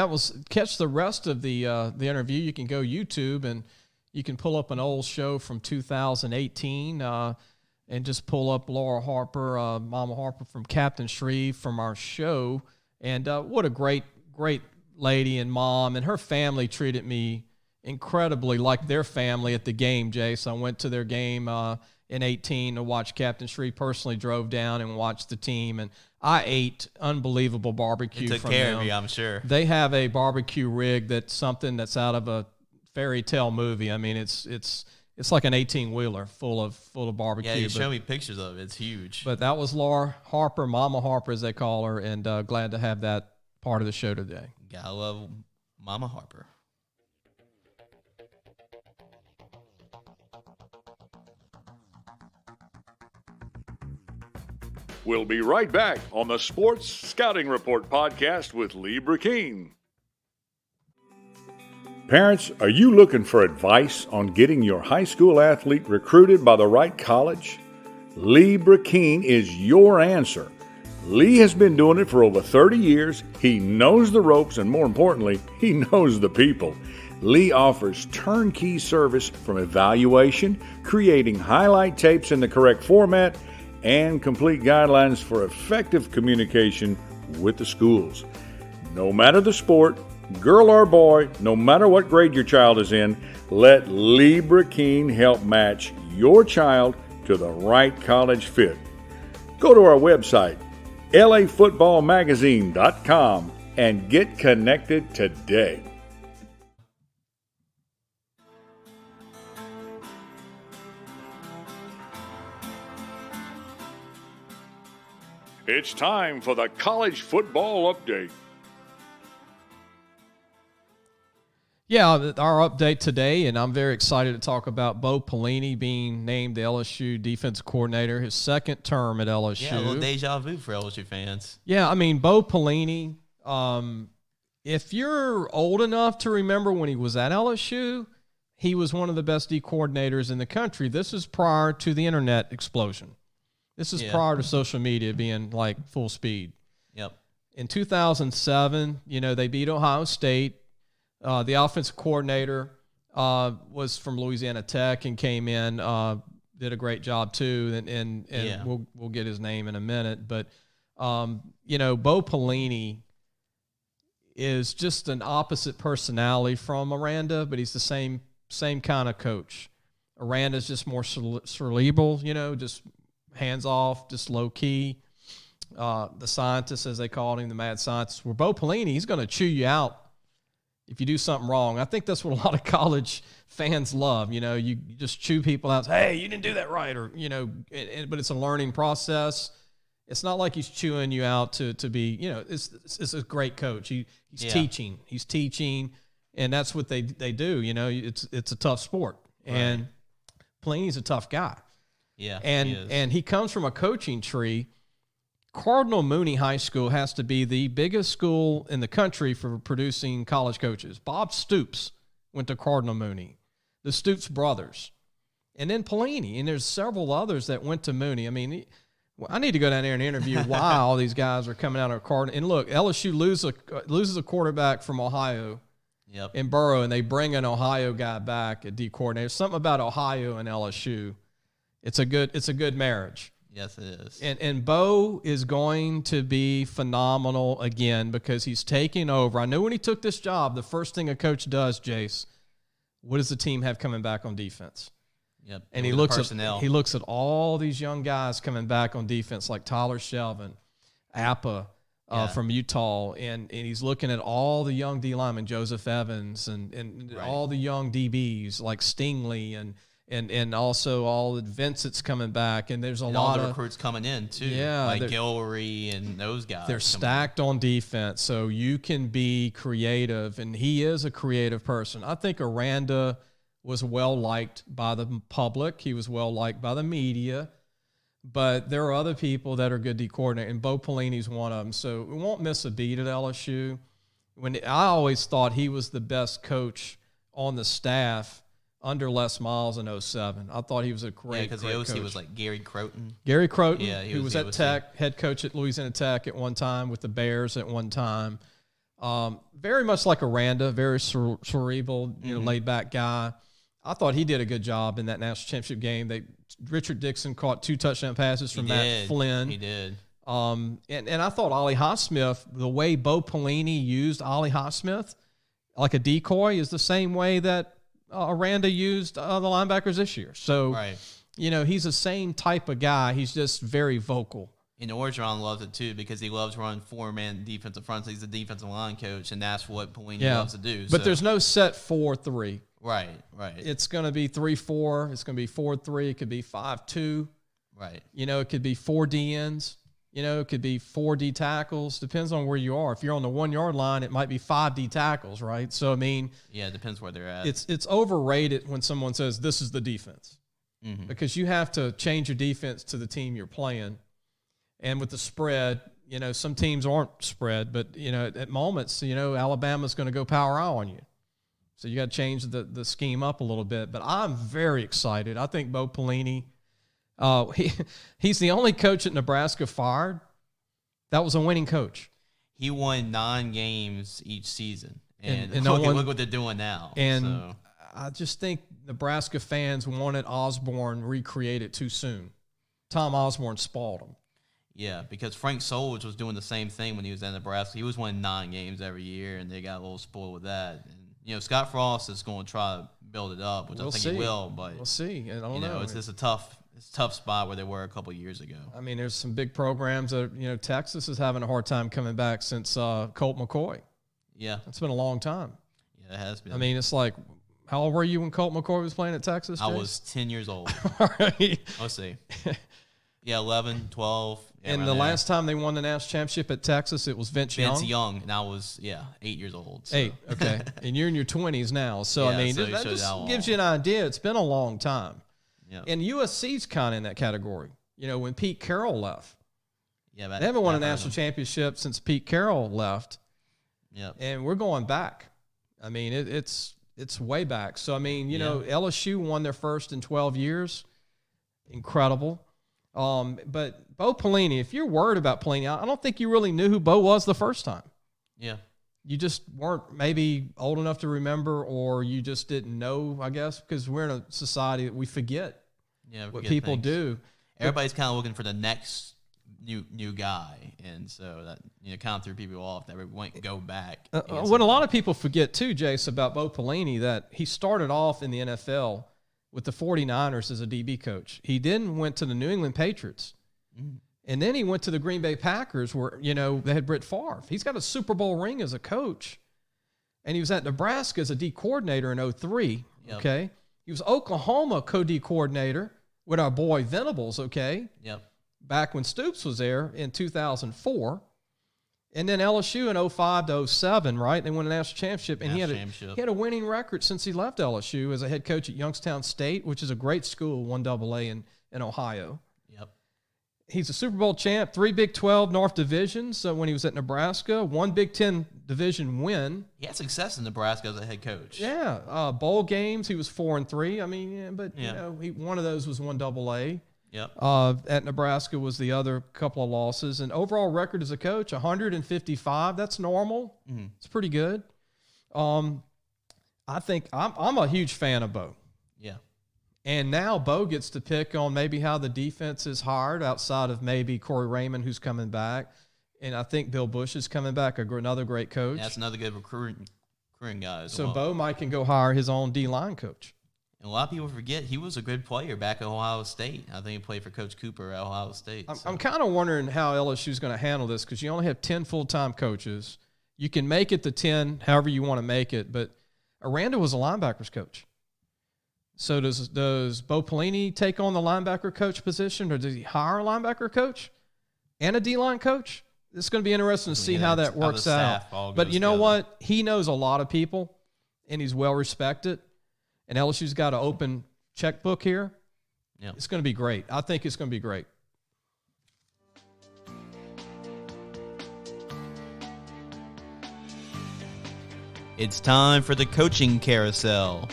Speaker 2: catch the rest of the interview. You can go YouTube and you can pull up an old show from 2018 and just pull up Laura Harper, Mama Harper from Captain Shreve from our show. And what a great lady and mom. And her family treated me incredibly like their family at the game, Jace. I went to their game in 18 to watch Captain Shreve. Personally drove down and watched the team, and I ate unbelievable barbecue.
Speaker 3: It took care of you, I'm sure.
Speaker 2: They have a barbecue rig that's something that's out of a fairy tale movie. I mean, it's like an 18-wheeler full of barbecue.
Speaker 3: Yeah, you showed me pictures of it. It's huge.
Speaker 2: But that was Laura Harper, Mama Harper as they call her, and glad to have that part of the show today.
Speaker 3: Gotta love Mama Harper.
Speaker 1: We'll be right back on the Sports Scouting Report podcast with Lee Brecheen. Parents, are you looking for advice on getting your high school athlete recruited by the right college? Lee Brecheen is your answer. Lee has been doing it for over 30 years. He knows the ropes, and more importantly, he knows the people. Lee offers turnkey service from evaluation, creating highlight tapes in the correct format, and complete guidelines for effective communication with the schools. No matter the sport, girl or boy, no matter what grade your child is in, let Lee Brecheen help match your child to the right college fit. Go to our website, lafootballmagazine.com, and get connected today. It's time for the college football update.
Speaker 2: Yeah, our update today, and I'm very excited to talk about Bo Pelini being named the LSU defensive coordinator, his second term at LSU.
Speaker 3: Yeah, a little deja vu for LSU fans.
Speaker 2: Yeah, I mean, Bo Pelini, if you're old enough to remember when he was at LSU, he was one of the best D coordinators in the country. This is prior to the internet explosion. This is prior to social media being like full speed.
Speaker 3: Yep.
Speaker 2: In 2007, they beat Ohio State. The offensive coordinator was from Louisiana Tech and came in, did a great job too, and we'll get his name in a minute. But Bo Pelini is just an opposite personality from Aranda, but he's the same kind of coach. Aranda's just more cerebral, just hands off, just low key. The scientist, as they called him, the mad scientist. Where Bo Pelini, he's going to chew you out if you do something wrong. I think that's what a lot of college fans love. You just chew people out. Hey, you didn't do that right, or but it's a learning process. It's not like he's chewing you out to be. It's a great coach. He's teaching. He's teaching, and that's what they do. It's a tough sport, and Pelini's a tough guy.
Speaker 3: Yeah,
Speaker 2: and he comes from a coaching tree. Cardinal Mooney High School has to be the biggest school in the country for producing college coaches. Bob Stoops went to Cardinal Mooney, the Stoops brothers, and then Pelini, and there's several others that went to Mooney. I mean, I need to go down there and interview why all these guys are coming out of Cardinal. And look, LSU loses a quarterback from Ohio, in Burrow, and they bring an Ohio guy back at D coordinator. Something about Ohio and LSU. It's a good marriage.
Speaker 3: Yes, it is.
Speaker 2: And Bo is going to be phenomenal again because he's taking over. I know when he took this job, the first thing a coach does, Jace, what does the team have coming back on defense?
Speaker 3: Yep.
Speaker 2: And he looks at all these young guys coming back on defense, like Tyler Shelvin, Appa from Utah, and he's looking at all the young D linemen, Joseph Evans, and all the young DBs like Stingley and also all the Vincent's coming back, and there's a lot
Speaker 3: of recruits coming in too, like Gilroy and those guys.
Speaker 2: They're stacked on defense, so you can be creative, and he is a creative person. I think Aranda was well liked by the public. He was well liked by the media, but there are other people that are good D coordinator, and Bo Pelini's one of them. So we won't miss a beat at LSU. I always thought he was the best coach on the staff under Les Miles in 07. I thought he was a great coach.
Speaker 3: Because the OC was like Gary Croton.
Speaker 2: Gary Croton, who was at Tech, head coach at Louisiana Tech at one time, with the Bears at one time. Very much like Aranda, very cerebral, laid-back guy. I thought he did a good job in that national championship game. Richard Dixon caught 2 touchdown passes from Matt Flynn.
Speaker 3: He did.
Speaker 2: And I thought Ollie Highsmith, the way Bo Pelini used Ollie Highsmith like a decoy, is the same way that Aranda used the linebackers this year. So, he's the same type of guy. He's just very vocal.
Speaker 3: And Orgeron loves it too because he loves running 4-man defensive fronts. He's a defensive line coach, and that's what Pelini loves to do.
Speaker 2: But there's no set 4-3.
Speaker 3: Right.
Speaker 2: It's going to be 3-4. It's going to be 4-3. It could be 5-2.
Speaker 3: Right.
Speaker 2: It could be 4 DNs. It could be 4 D tackles. Depends on where you are. If you're on the 1-yard line, it might be 5 D tackles, right? So, I mean,
Speaker 3: it depends where they're at.
Speaker 2: It's overrated when someone says this is the defense, because you have to change your defense to the team you're playing. And with the spread, some teams aren't spread, but at moments, Alabama's going to go power out on you. So you got to change the scheme up a little bit. But I'm very excited. I think Bo Pelini. He's the only coach at Nebraska fired that was a winning coach.
Speaker 3: He won 9 games each season, and
Speaker 2: look
Speaker 3: what they're doing now.
Speaker 2: And I just think Nebraska fans wanted Osborne recreated too soon. Tom Osborne spoiled him.
Speaker 3: Yeah, because Frank Solich was doing the same thing when he was at Nebraska. He was winning 9 games every year, and they got a little spoiled with that. And Scott Frost is going to try to build it up, which I think he will. But
Speaker 2: we'll see. I don't know.
Speaker 3: It's just a tough spot where they were a couple of years ago.
Speaker 2: I mean, there's some big programs that, Texas is having a hard time coming back since Colt McCoy.
Speaker 3: Yeah.
Speaker 2: It's been a long time.
Speaker 3: Yeah, it has been.
Speaker 2: I mean, it's like, how old were you when Colt McCoy was playing at Texas, Jace?
Speaker 3: I was 10 years old.
Speaker 2: All right.
Speaker 3: Let's see. Yeah, 11, 12.
Speaker 2: And the last time they won the national championship at Texas, it was Vince Young.
Speaker 3: Vince Young, and I was 8 years old. So.
Speaker 2: 8, okay. And you're in your 20s now. So, I mean,
Speaker 3: so
Speaker 2: that just gives you an idea. It's been a long time.
Speaker 3: Yep.
Speaker 2: And USC's kind of in that category. You know, when Pete Carroll left.
Speaker 3: Yeah,
Speaker 2: they haven't won a national championship since Pete Carroll left.
Speaker 3: Yep.
Speaker 2: And we're going back. I mean, it's way back. So, I mean, you know, LSU won their first in 12 years. Incredible. But Bo Pelini, if you're worried about Pelini, I don't think you really knew who Bo was the first time.
Speaker 3: Yeah.
Speaker 2: You just weren't maybe old enough to remember, or you just didn't know, I guess, because we're in a society that we forget what people do.
Speaker 3: Everybody's kind of looking for the next new guy, and so that kind of threw people off. That we won't go back.
Speaker 2: What a lot of people forget too, Jace, about Bo Pelini, that he started off in the NFL with the 49ers as a DB coach. He then went to the New England Patriots. And then he went to the Green Bay Packers where, they had Brett Favre. He's got a Super Bowl ring as a coach. And he was at Nebraska as a D coordinator in 2003.
Speaker 3: Yep.
Speaker 2: Okay. He was Oklahoma co-D coordinator with our boy Venables. Okay.
Speaker 3: Yep.
Speaker 2: Back when Stoops was there in 2004. And then LSU in 05 to 07, right? They won a national championship. And he had a winning record since he left LSU as a head coach at Youngstown State, which is a great school, 1AA in Ohio.
Speaker 3: Yep.
Speaker 2: He's a Super Bowl champ, 3 Big 12 North Divisions when he was at Nebraska, 1 Big 10 division win.
Speaker 3: He had success in Nebraska as a head coach.
Speaker 2: Yeah. Bowl games, he was 4-3. I mean, one of those was 1AA.
Speaker 3: Yep.
Speaker 2: At Nebraska was the other couple of losses. And overall record as a coach, 155. That's normal.
Speaker 3: Mm-hmm.
Speaker 2: It's pretty good. I think I'm a huge fan of Bo.
Speaker 3: Yeah.
Speaker 2: And now Bo gets to pick on maybe how the defense is hard outside of maybe Corey Raymond, who's coming back. And I think Bill Bush is coming back, another great coach.
Speaker 3: That's another good recruiting guy as well.
Speaker 2: So Bo might can go hire his own D-line coach.
Speaker 3: And a lot of people forget he was a good player back at Ohio State. I think he played for Coach Cooper at Ohio State.
Speaker 2: I'm kind of wondering how LSU is going to handle this because you only have 10 full-time coaches. You can make it to 10 however you want to make it, but Aranda was a linebackers coach. So does Bo Pelini take on the linebacker coach position, or does he hire a linebacker coach and a D-line coach? It's going to be interesting to see how that works out. But you know what? He knows a lot of people, and he's well-respected. And LSU's got an open checkbook here.
Speaker 3: Yeah.
Speaker 2: It's going to be great. I think it's going to be great.
Speaker 3: It's time for the coaching carousel.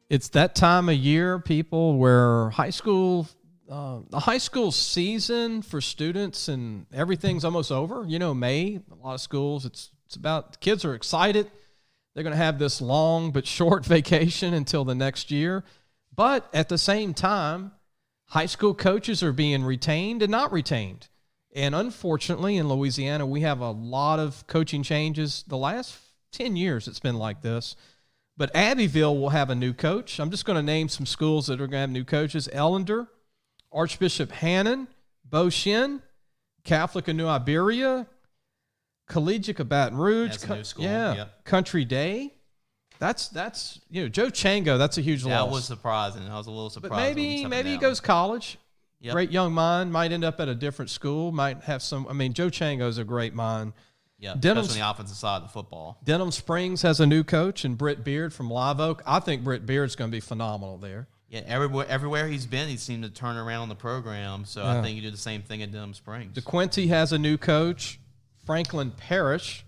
Speaker 2: It's that time of year, people, where the high school season for students and everything's almost over. May, a lot of schools, it's about, the kids are excited. They're going to have this long but short vacation until the next year. But at the same time, high school coaches are being retained and not retained. And unfortunately, in Louisiana, we have a lot of coaching changes. The last 10 years, it's been like this. But Abbeville will have a new coach. I'm just going to name some schools that are going to have new coaches. Ellender, Archbishop Hannon, Beauchene, Catholic of New Iberia, Collegiate of Baton Rouge.
Speaker 3: That's a new school.
Speaker 2: Yeah.
Speaker 3: Yep.
Speaker 2: Country Day. That's Joe Chango, that's a huge loss.
Speaker 3: That was surprising. I was a little surprised.
Speaker 2: But maybe he goes college. Yep. Great young mind, might end up at a different school, might have some. I mean, Joe Chango's a great mind.
Speaker 3: Yeah, especially on the offensive side of the football.
Speaker 2: Denham Springs has a new coach, and Britt Beard from Live Oak. I think Britt Beard's going to be phenomenal there.
Speaker 3: Yeah, everywhere he's been, he seemed to turn around the program. So I think he did the same thing at Denham Springs.
Speaker 2: DeQuincy has a new coach. Franklin Parish,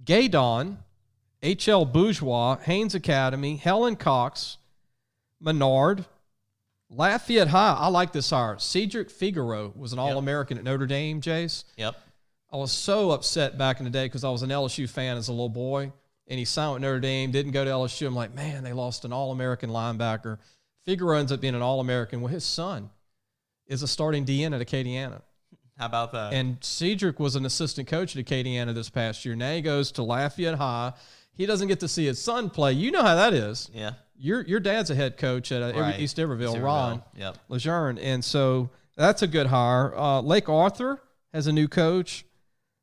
Speaker 2: Gaydon, H.L. Bourgeois, Haynes Academy, Helen Cox, Menard, Lafayette High. I like this hire. Cedric Figaro was an All-American at Notre Dame, Jace.
Speaker 3: Yep.
Speaker 2: I was so upset back in the day because I was an LSU fan as a little boy, and he signed with Notre Dame, didn't go to LSU. I'm like, man, they lost an All-American linebacker. Figaro ends up being an All-American. Well, his son is a starting DN at Acadiana.
Speaker 3: How about that?
Speaker 2: And Cedric was an assistant coach at Acadiana this past year. Now he goes to Lafayette High. He doesn't get to see his son play. You know how that is.
Speaker 3: Yeah.
Speaker 2: Your dad's a head coach at East Iberville, Ron LeJeune. And so that's a good hire. Lake Arthur has a new coach.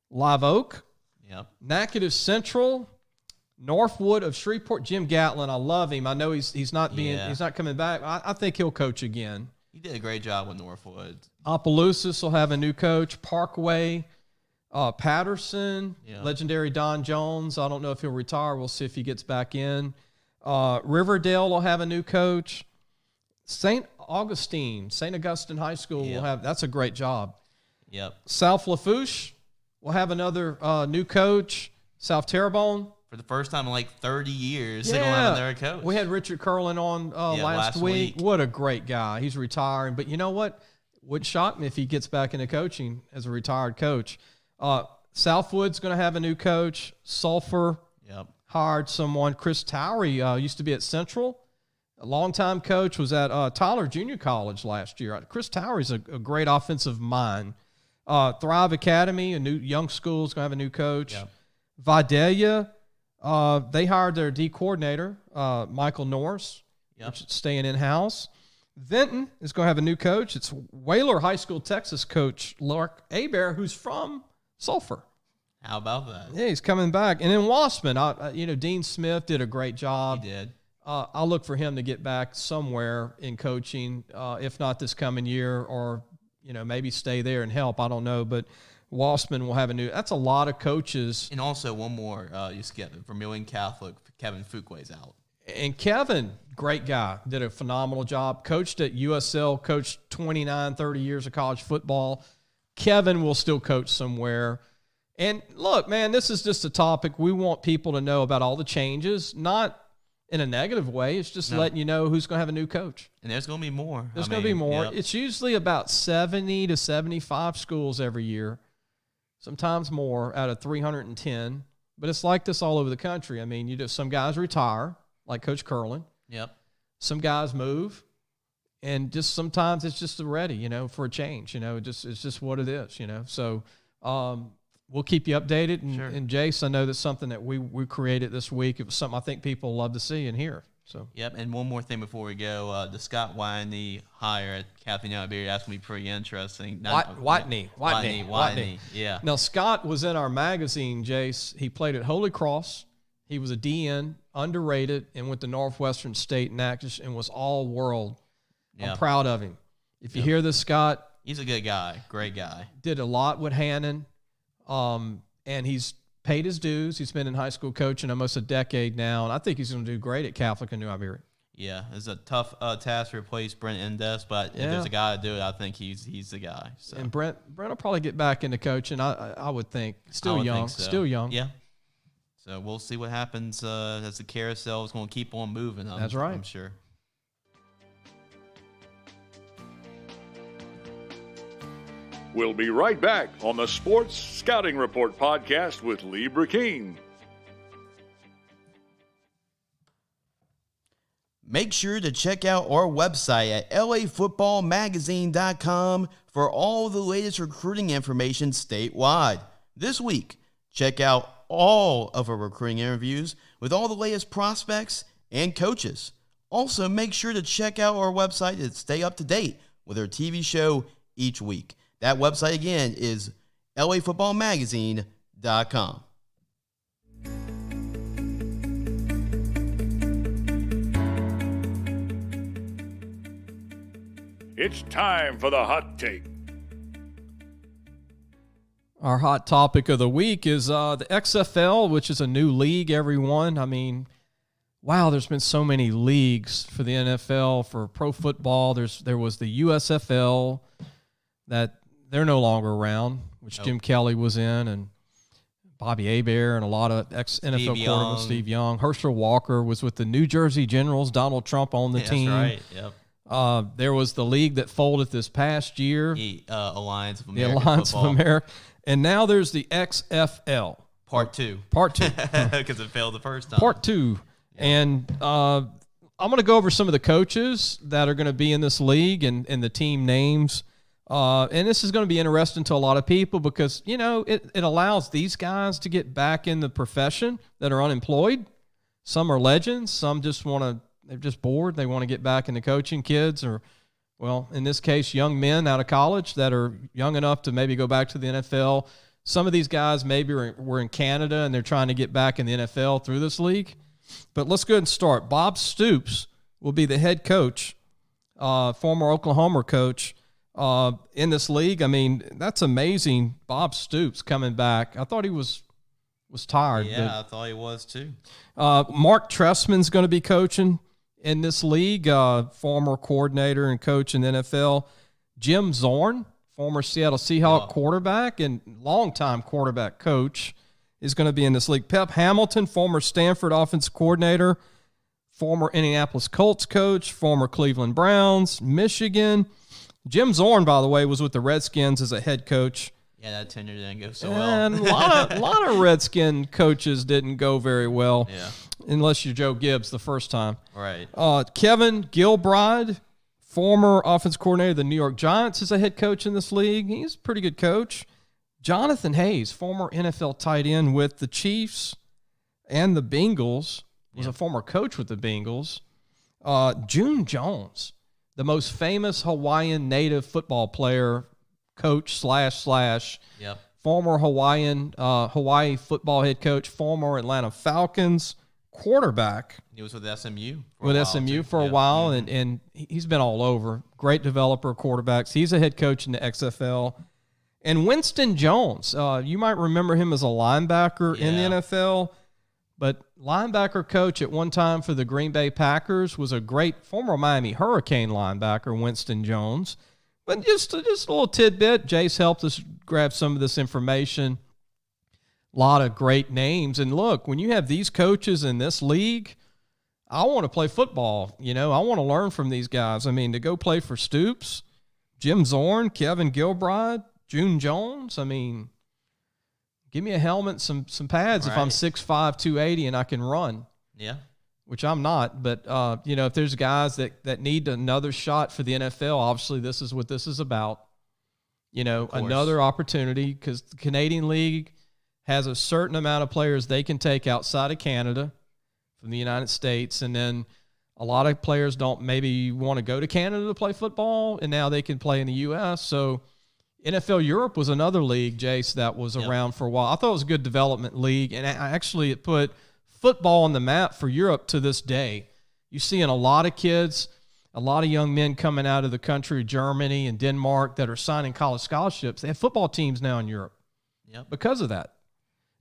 Speaker 2: Live Oak.
Speaker 3: Yep.
Speaker 2: Natchitoches Central. Northwood of Shreveport. Jim Gatlin, I love him. I know he's not coming back. I think he'll coach again.
Speaker 3: He did a great job with Northwood.
Speaker 2: Opelousas will have a new coach. Parkway, Patterson, legendary Don Jones. I don't know if he'll retire. We'll see if he gets back in. Riverdale will have a new coach. St. Augustine High School will have. That's a great job.
Speaker 3: Yep.
Speaker 2: South Lafourche will have another new coach. South Terrebonne.
Speaker 3: For the first time in like 30 years, they don't have another coach.
Speaker 2: We had Richard Curlin on last week. What a great guy. He's retiring. But you know what? Wouldn't shock me if he gets back into coaching as a retired coach. Southwood's going to have a new coach. Sulphur hired someone. Chris Towery used to be at Central. A longtime coach, was at Tyler Junior College last year. Chris Towery's a great offensive mind. Thrive Academy, a new young school, is going to have a new coach.
Speaker 3: Yep.
Speaker 2: Vidalia, they hired their D coordinator, Michael Norris, which is staying in-house. Vinton is going to have a new coach. It's Whaler High School, Texas coach Lark Hebert, who's from Sulphur.
Speaker 3: How about that?
Speaker 2: Yeah, he's coming back. And then Wassman, Dean Smith did a great job.
Speaker 3: He did.
Speaker 2: I'll look for him to get back somewhere in coaching, if not this coming year, or maybe stay there and help. I don't know, but Wassman will have a new. That's a lot of coaches.
Speaker 3: And also one more, you skip it. Vermilion Catholic, Kevin Fuquay's out.
Speaker 2: And Kevin, great guy, did a phenomenal job. Coached at USL, coached 29, 30 years of college football. Kevin will still coach somewhere. And look, man, this is just a topic we want people to know about all the changes, not in a negative way. It's just letting you know who's going to have a new coach.
Speaker 3: And there's going to be more.
Speaker 2: There's going to be more. Yep. It's usually about 70 to 75 schools every year, sometimes more, out of 310. But it's like this all over the country. I mean, some guys retire, like Coach Curlin.
Speaker 3: Yep.
Speaker 2: Some guys move. And just sometimes it's just ready, for a change. It's just what it is, So we'll keep you updated. And,
Speaker 3: sure.
Speaker 2: And Jace, I know that's something that we created this week. It was something I think people love to see and hear. So.
Speaker 3: Yep, and one more thing before we go. The Scott Whitney hire at Kathleen Iberia, that's going to be pretty interesting.
Speaker 2: Whitney.
Speaker 3: Yeah.
Speaker 2: Now, Scott was in our magazine, Jace. He played at Holy Cross. He was a DN, underrated, and went to Northwestern State and was all-world. Yep. I'm proud of him. If you hear this, Scott.
Speaker 3: He's a good guy, great guy.
Speaker 2: Did a lot with Hannon, and he's paid his dues. He's been in high school coaching almost a decade now, and I think he's going to do great at Catholic and New Iberia.
Speaker 3: Yeah, it's a tough task to replace Brent Indes, but if there's a guy to do it, I think he's the guy. So.
Speaker 2: And Brent will probably get back into coaching, I would think. Still young.
Speaker 3: Yeah. So we'll see what happens as the carousel is going to keep on moving.
Speaker 2: That's right.
Speaker 3: I'm sure.
Speaker 1: We'll be right back on the Sports Scouting Report podcast with Lee Brecheen.
Speaker 5: Make sure to check out our website at lafootballmagazine.com for all the latest recruiting information statewide. This week, check out all of our recruiting interviews with all the latest prospects and coaches. Also, make sure to check out our website to stay up to date with our TV show each week. That website, again, is lafootballmagazine.com.
Speaker 1: It's time for the hot take.
Speaker 2: Our hot topic of the week is the XFL, which is a new league, everyone. I mean, wow, there's been so many leagues for the NFL, for pro football. There was the USFL that they're no longer around, which Jim Kelly was in, and Bobby Hebert and a lot of ex-NFL quarterbacks, Steve Young. Herschel Walker was with the New Jersey Generals. Donald Trump on the team.
Speaker 3: That's right, yep.
Speaker 2: There was the league that folded this past year.
Speaker 3: The Alliance of
Speaker 2: America. And now there's the XFL.
Speaker 3: Part 2. Because it failed the first time.
Speaker 2: Part 2. Yeah. And I'm going to go over some of the coaches that are going to be in this league and the team names. And this is going to be interesting to a lot of people because, it allows these guys to get back in the profession that are unemployed. Some are legends. Some just they're just bored. They want to get back into coaching kids or, well, in this case, young men out of college that are young enough to maybe go back to the NFL. Some of these guys maybe were in Canada and they're trying to get back in the NFL through this league. But let's go ahead and start. Bob Stoops will be the head coach former Oklahoma coach, in this league. I mean, that's amazing. Bob Stoops coming back. I thought he was tired.
Speaker 3: Yeah, I thought he was too.
Speaker 2: Mark Trestman's going to be coaching in this league, former coordinator and coach in the NFL. Jim Zorn, former Seattle Seahawks quarterback and longtime quarterback coach, is going to be in this league. Pep Hamilton, former Stanford offensive coordinator, former Indianapolis Colts coach, former Cleveland Browns, Michigan. Jim Zorn, by the way, was with the Redskins as a head coach.
Speaker 3: Yeah, that tenure didn't go so well.
Speaker 2: And a lot of Redskin coaches didn't go very well.
Speaker 3: Yeah.
Speaker 2: Unless you're Joe Gibbs the first time.
Speaker 3: Right.
Speaker 2: Kevin Gilbride, former offensive coordinator of the New York Giants, is a head coach in this league. He's a pretty good coach. Jonathan Hayes, former NFL tight end with the Chiefs and the Bengals, was a former coach with the Bengals. June Jones, the most famous Hawaiian native football player, coach slash former Hawaii football head coach, former Atlanta Falcons quarterback.
Speaker 3: He was with SMU
Speaker 2: for a while, and he's been all over. Great developer of quarterbacks. He's a head coach in the XFL. And Winston Jones, you might remember him as a linebacker in the NFL, but linebacker coach at one time for the Green Bay Packers, was a great former Miami Hurricane linebacker, Winston Jones. But just a little tidbit, Jace helped us grab some of this information. A lot of great names. And look, when you have these coaches in this league, I want to play football. You know, I want to learn from these guys. I mean, to go play for Stoops, Jim Zorn, Kevin Gilbride, June Jones. I mean, give me a helmet, some pads if I'm 6'5", 280 and I can run.
Speaker 3: Yeah.
Speaker 2: Which I'm not. But, if there's guys that need another shot for the NFL, obviously this is what this is about. Another opportunity, because the Canadian League has a certain amount of players they can take outside of Canada from the United States. And then a lot of players don't maybe want to go to Canada to play football, and now they can play in the U.S. So NFL Europe was another league, Jace, that was around for a while. I thought it was a good development league, and actually it put football on the map for Europe to this day. You're seeing a lot of kids, a lot of young men coming out of the country, Germany and Denmark, that are signing college scholarships. They have football teams now in Europe because of that.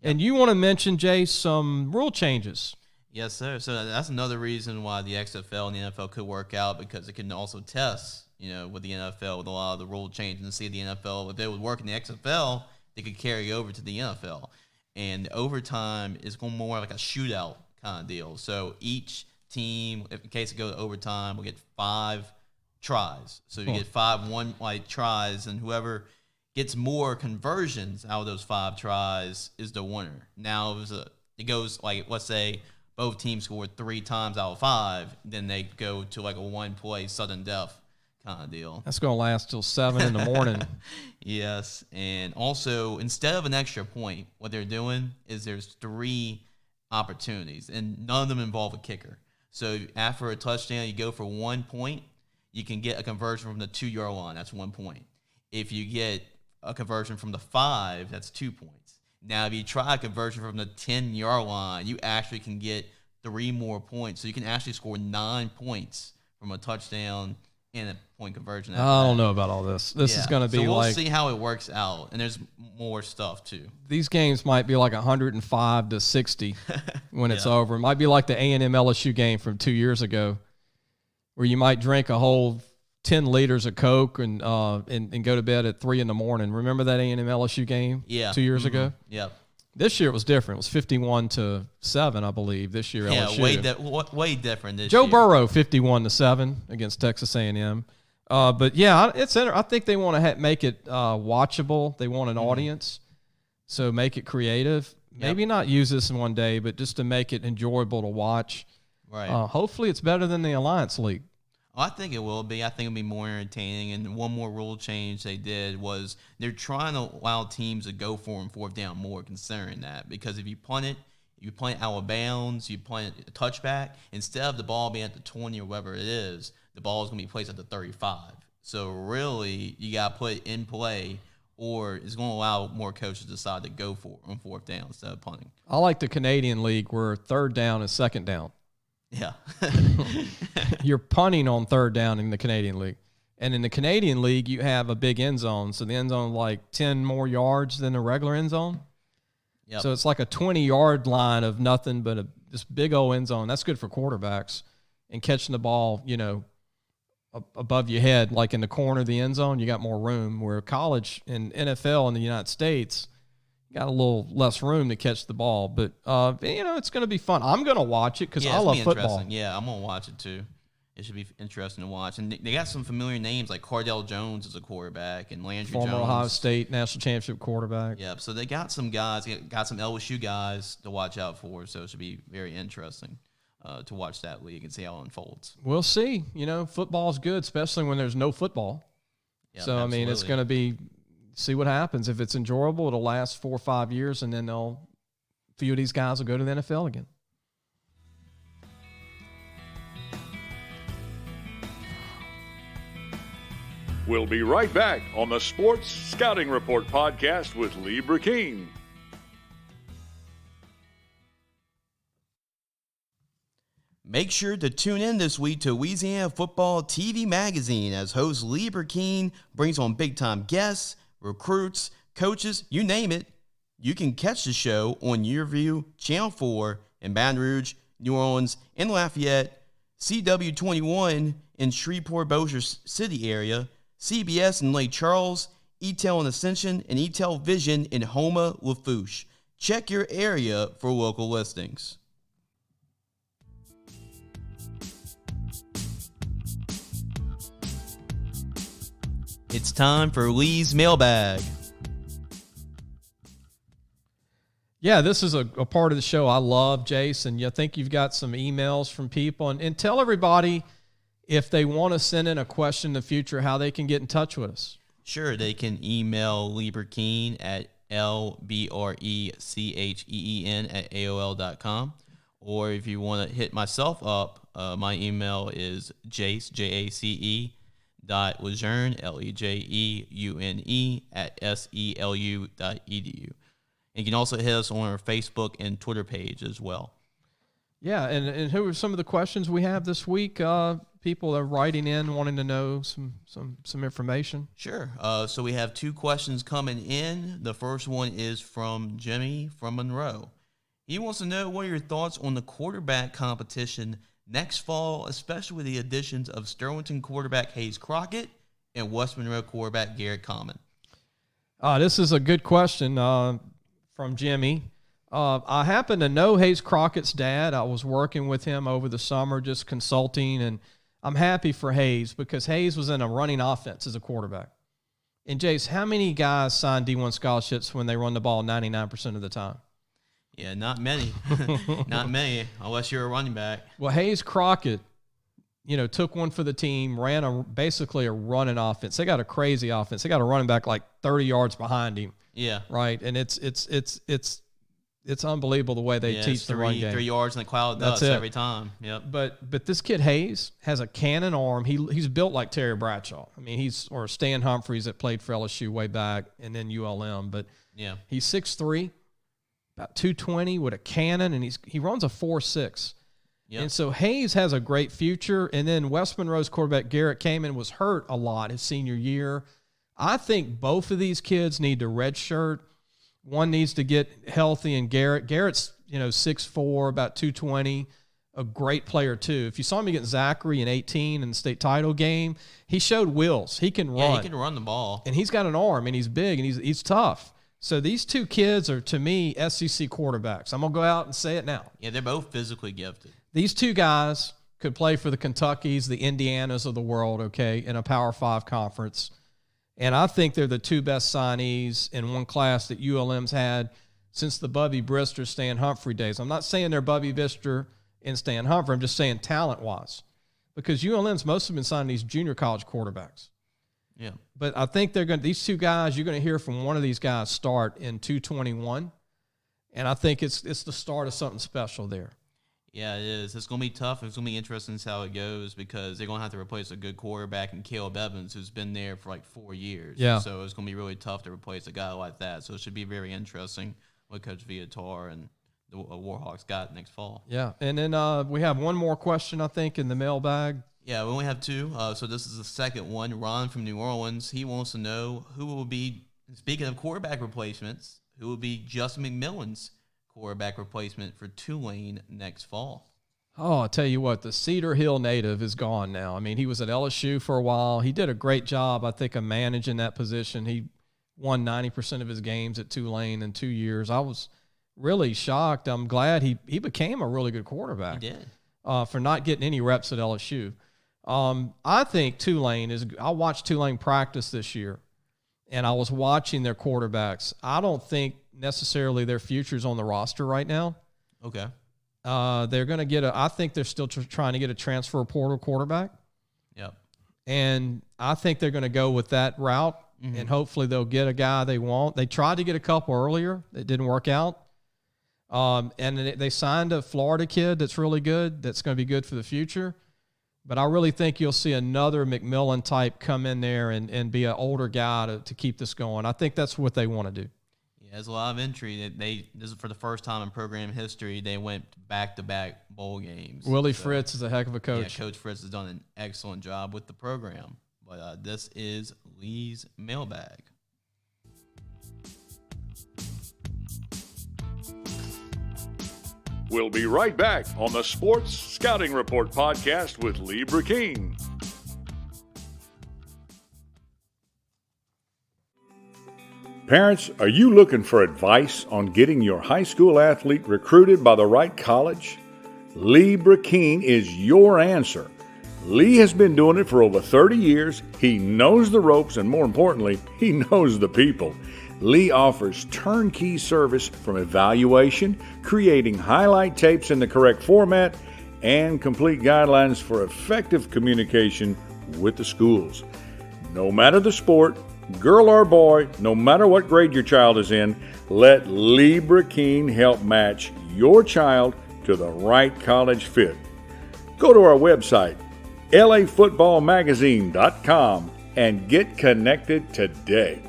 Speaker 2: And you want to mention, Jace, some rule changes.
Speaker 3: Yes, sir. So that's another reason why the XFL and the NFL could work out, because it can also test, with the NFL, with a lot of the rule changes, and see the NFL, if they would work in the XFL, they could carry over to the NFL. And overtime is going more like a shootout kind of deal. So each team, in case it goes to overtime, will get 5 tries. So you get 5 tries, and whoever gets more conversions out of those 5 tries is the winner. Now, it goes like, let's say both teams scored 3 times out of 5, then they go to like a 1-play sudden death kind of deal.
Speaker 2: That's going to last till 7 in the morning.
Speaker 3: Yes, and also instead of an extra point, what they're doing is there's 3 opportunities, and none of them involve a kicker. So after a touchdown, you go for 1 point, you can get a conversion from the 2-yard line. That's 1 point. If you get a conversion from the 5, that's 2 points. Now, if you try a conversion from the 10-yard line, you actually can get 3 more points. So you can actually score 9 points from a touchdown and a point conversion.
Speaker 2: I don't know about all this. This is going to be
Speaker 3: we'll see how it works out, and there's more stuff too.
Speaker 2: These games might be like 105 to 60 when it's over. It might be like the A&M LSU game from 2 years ago, where you might drink a whole 10 liters of Coke and go to bed at 3 in the morning. Remember that A&M LSU game 2 years ago?
Speaker 3: Yep.
Speaker 2: This year it was different. It was 51-7, I believe. This year, LSU.
Speaker 3: way different this
Speaker 2: year.
Speaker 3: Joe
Speaker 2: Burrow 51-7 against Texas A&M. But yeah, I think they want to make it watchable. They want an audience, so make it creative. Maybe not use this in one day, but just to make it enjoyable to watch.
Speaker 3: Right.
Speaker 2: Hopefully, it's better than the Alliance League.
Speaker 3: I think it will be. I think it'll be more entertaining. And one more rule change they did was they're trying to allow teams to go for and 4th down more, considering that. Because if you punt it out of bounds, you punt it a touchback, instead of the ball being at the 20 or whatever it is, the ball is going to be placed at the 35. So really, you got to put it in play, or it's going to allow more coaches to decide to go for it on 4th down instead of punting.
Speaker 2: I like the Canadian League where 3rd down is 2nd down.
Speaker 3: Yeah.
Speaker 2: You're punting on third down in the Canadian League. And in the Canadian League, you have a big end zone. So the end zone is like 10 more yards than the regular end zone.
Speaker 3: Yep.
Speaker 2: So it's like a 20-yard line of nothing but this big old end zone. That's good for quarterbacks and catching the ball, above your head, like in the corner of the end zone, you got more room. Where college and NFL in the United States, you got a little less room to catch the ball. But, it's going to be fun. I'm going to watch it because I love football.
Speaker 3: Yeah, I'm going to watch it too. It should be interesting to watch. And they got some familiar names like Cardell Jones as a quarterback and Landry Jones.
Speaker 2: Former Ohio State national championship quarterback.
Speaker 3: Yeah, so they got some guys, got some LSU guys to watch out for. So it should be very interesting to watch that league and see how it unfolds.
Speaker 2: We'll see. Football's good, especially when there's no football.
Speaker 3: Yeah,
Speaker 2: so,
Speaker 3: absolutely.
Speaker 2: I mean, it's going to be see what happens. If it's enjoyable, it'll last 4 or 5 years, and then a few of these guys will go to the NFL again.
Speaker 1: We'll be right back on the Sports Scouting Report podcast with Lee Brecheen.
Speaker 5: Make sure to tune in this week to Louisiana Football TV Magazine as host Lee Brecheen brings on big-time guests, recruits, coaches, you name it. You can catch the show on YourView, Channel 4 in Baton Rouge, New Orleans, and Lafayette, CW21 in Shreveport-Bossier City area, CBS in Lake Charles, ETEL in Ascension, and ETEL Vision in Houma, Lafourche. Check your area for local listings. It's time for Lee's Mailbag.
Speaker 2: Yeah, this is a part of the show I love, Jace, and I think you've got some emails from people. And tell everybody, if they want to send in a question in the future, how they can get in touch with us.
Speaker 5: Sure, they can email Lee Brecheen at LBRECHEEN@AOL.com. Or if you want to hit myself up, my email is Jace, JACE, .LeJeune, LEJEUNE, @SELU.edu. And you can also hit us on our Facebook and Twitter page as well.
Speaker 2: Yeah, and who are some of the questions we have this week? People are writing in wanting to know some information.
Speaker 5: Sure. So we have 2 questions coming in. The first one is from Jimmy from Monroe. He wants to know, what are your thoughts on the quarterback competition next fall, especially with the additions of Sterlington quarterback Hayes Crockett and West Monroe quarterback Garrett Common?
Speaker 2: This is a good question from Jimmy. I happen to know Hayes Crockett's dad. I was working with him over the summer, just consulting, and I'm happy for Hayes because Hayes was in a running offense as a quarterback. And Jace, how many guys sign D1 scholarships when they run the ball 99% of the time?
Speaker 5: Yeah, not many. Not many, unless you're a running back.
Speaker 2: Well, Hayes Crockett, took one for the team, ran basically a running offense. They got a crazy offense. They got a running back like 30 yards behind him.
Speaker 5: Yeah.
Speaker 2: Right. And it's unbelievable the way they teach the run game.
Speaker 5: 3 yards in the cloud dust every time. Yep.
Speaker 2: But this kid Hayes has a cannon arm. He's built like Terry Bradshaw. I mean, or Stan Humphries that played for LSU way back and then ULM. But
Speaker 5: yeah,
Speaker 2: he's 6'3", about 220 with a cannon, and he runs a 4.6. Yep. And so Hayes has a great future. And then West Monroe's quarterback Garrett Common was hurt a lot his senior year. I think both of these kids need to redshirt. One needs to get healthy, and Garrett's 6'4", about 220, a great player too. If you saw him against Zachary in 18 in the state title game, he showed wheels. He can run.
Speaker 5: Yeah, he can run the ball.
Speaker 2: And he's got an arm, and he's big, and he's tough. So these 2 kids are, to me, SEC quarterbacks. I'm going to go out and say it now.
Speaker 5: Yeah, they're both physically gifted.
Speaker 2: These 2 guys could play for the Kentuckys, the Indianas of the world, in a Power 5 conference. And I think they're the 2 best signees in one class that ULM's had since the Bubby Brister, Stan Humphrey days. I'm not saying they're Bubby Brister and Stan Humphrey. I'm just saying talent-wise. Because ULM's mostly been signing these junior college quarterbacks.
Speaker 5: Yeah.
Speaker 2: But I think these 2 guys, you're going to hear from one of these guys start in 221. And I think it's the start of something special there.
Speaker 3: Yeah, it is. It's going to be tough. It's going to be interesting to see how it goes because they're going to have to replace a good quarterback in Caleb Evans, who's been there for like 4 years.
Speaker 2: Yeah.
Speaker 3: So it's going to be really tough to replace a guy like that. So it should be very interesting what Coach Viator and the Warhawks got next fall.
Speaker 2: Yeah, and then we have one more question, I think, in the mailbag.
Speaker 3: Yeah, we only have two. So this is the second one. Ron from New Orleans. He wants to know who will be, speaking of quarterback replacements, who will be Justin McMillan's quarterback replacement for Tulane next fall.
Speaker 2: Oh, I'll tell you what, the Cedar Hill native is gone now. I mean, he was at LSU for a while. He did a great job, I think, of managing that position. He won 90% of his games at Tulane in 2 years. I was really shocked. I'm glad he became a really good quarterback.
Speaker 3: He did.
Speaker 2: For not getting any reps at LSU. I think Tulane is – I watched Tulane practice this year, and I was watching their quarterbacks. I don't think necessarily their future's on the roster right now.
Speaker 3: Okay.
Speaker 2: They're going to get I think they're still trying to get a transfer portal quarterback.
Speaker 3: Yep.
Speaker 2: And I think they're going to go with that route, and hopefully they'll get a guy they want. They tried to get a couple earlier. It didn't work out. And they signed a Florida kid that's really good, that's going to be good for the future. But I really think you'll see another McMillan type come in there and be an older guy to keep this going. I think that's what they want to do.
Speaker 3: Yeah, there's a lot of intrigue. This is for the first time in program history. They went back-to-back bowl games.
Speaker 2: Willie Fritz is a heck of a coach.
Speaker 3: Yeah, Coach Fritz has done an excellent job with the program. But this is Lee's mailbag.
Speaker 1: We'll be right back on the Sports Scouting Report podcast with Lee Brecheen. Parents, are you looking for advice on getting your high school athlete recruited by the right college? Lee Brecheen is your answer. Lee has been doing it for over 30 years. He knows the ropes, and more importantly, he knows the people. Lee offers turnkey service from evaluation, creating highlight tapes in the correct format, and complete guidelines for effective communication with the schools. No matter the sport, girl or boy, no matter what grade your child is in, let Lee Brecheen help match your child to the right college fit. Go to our website, lafootballmagazine.com, and get connected today.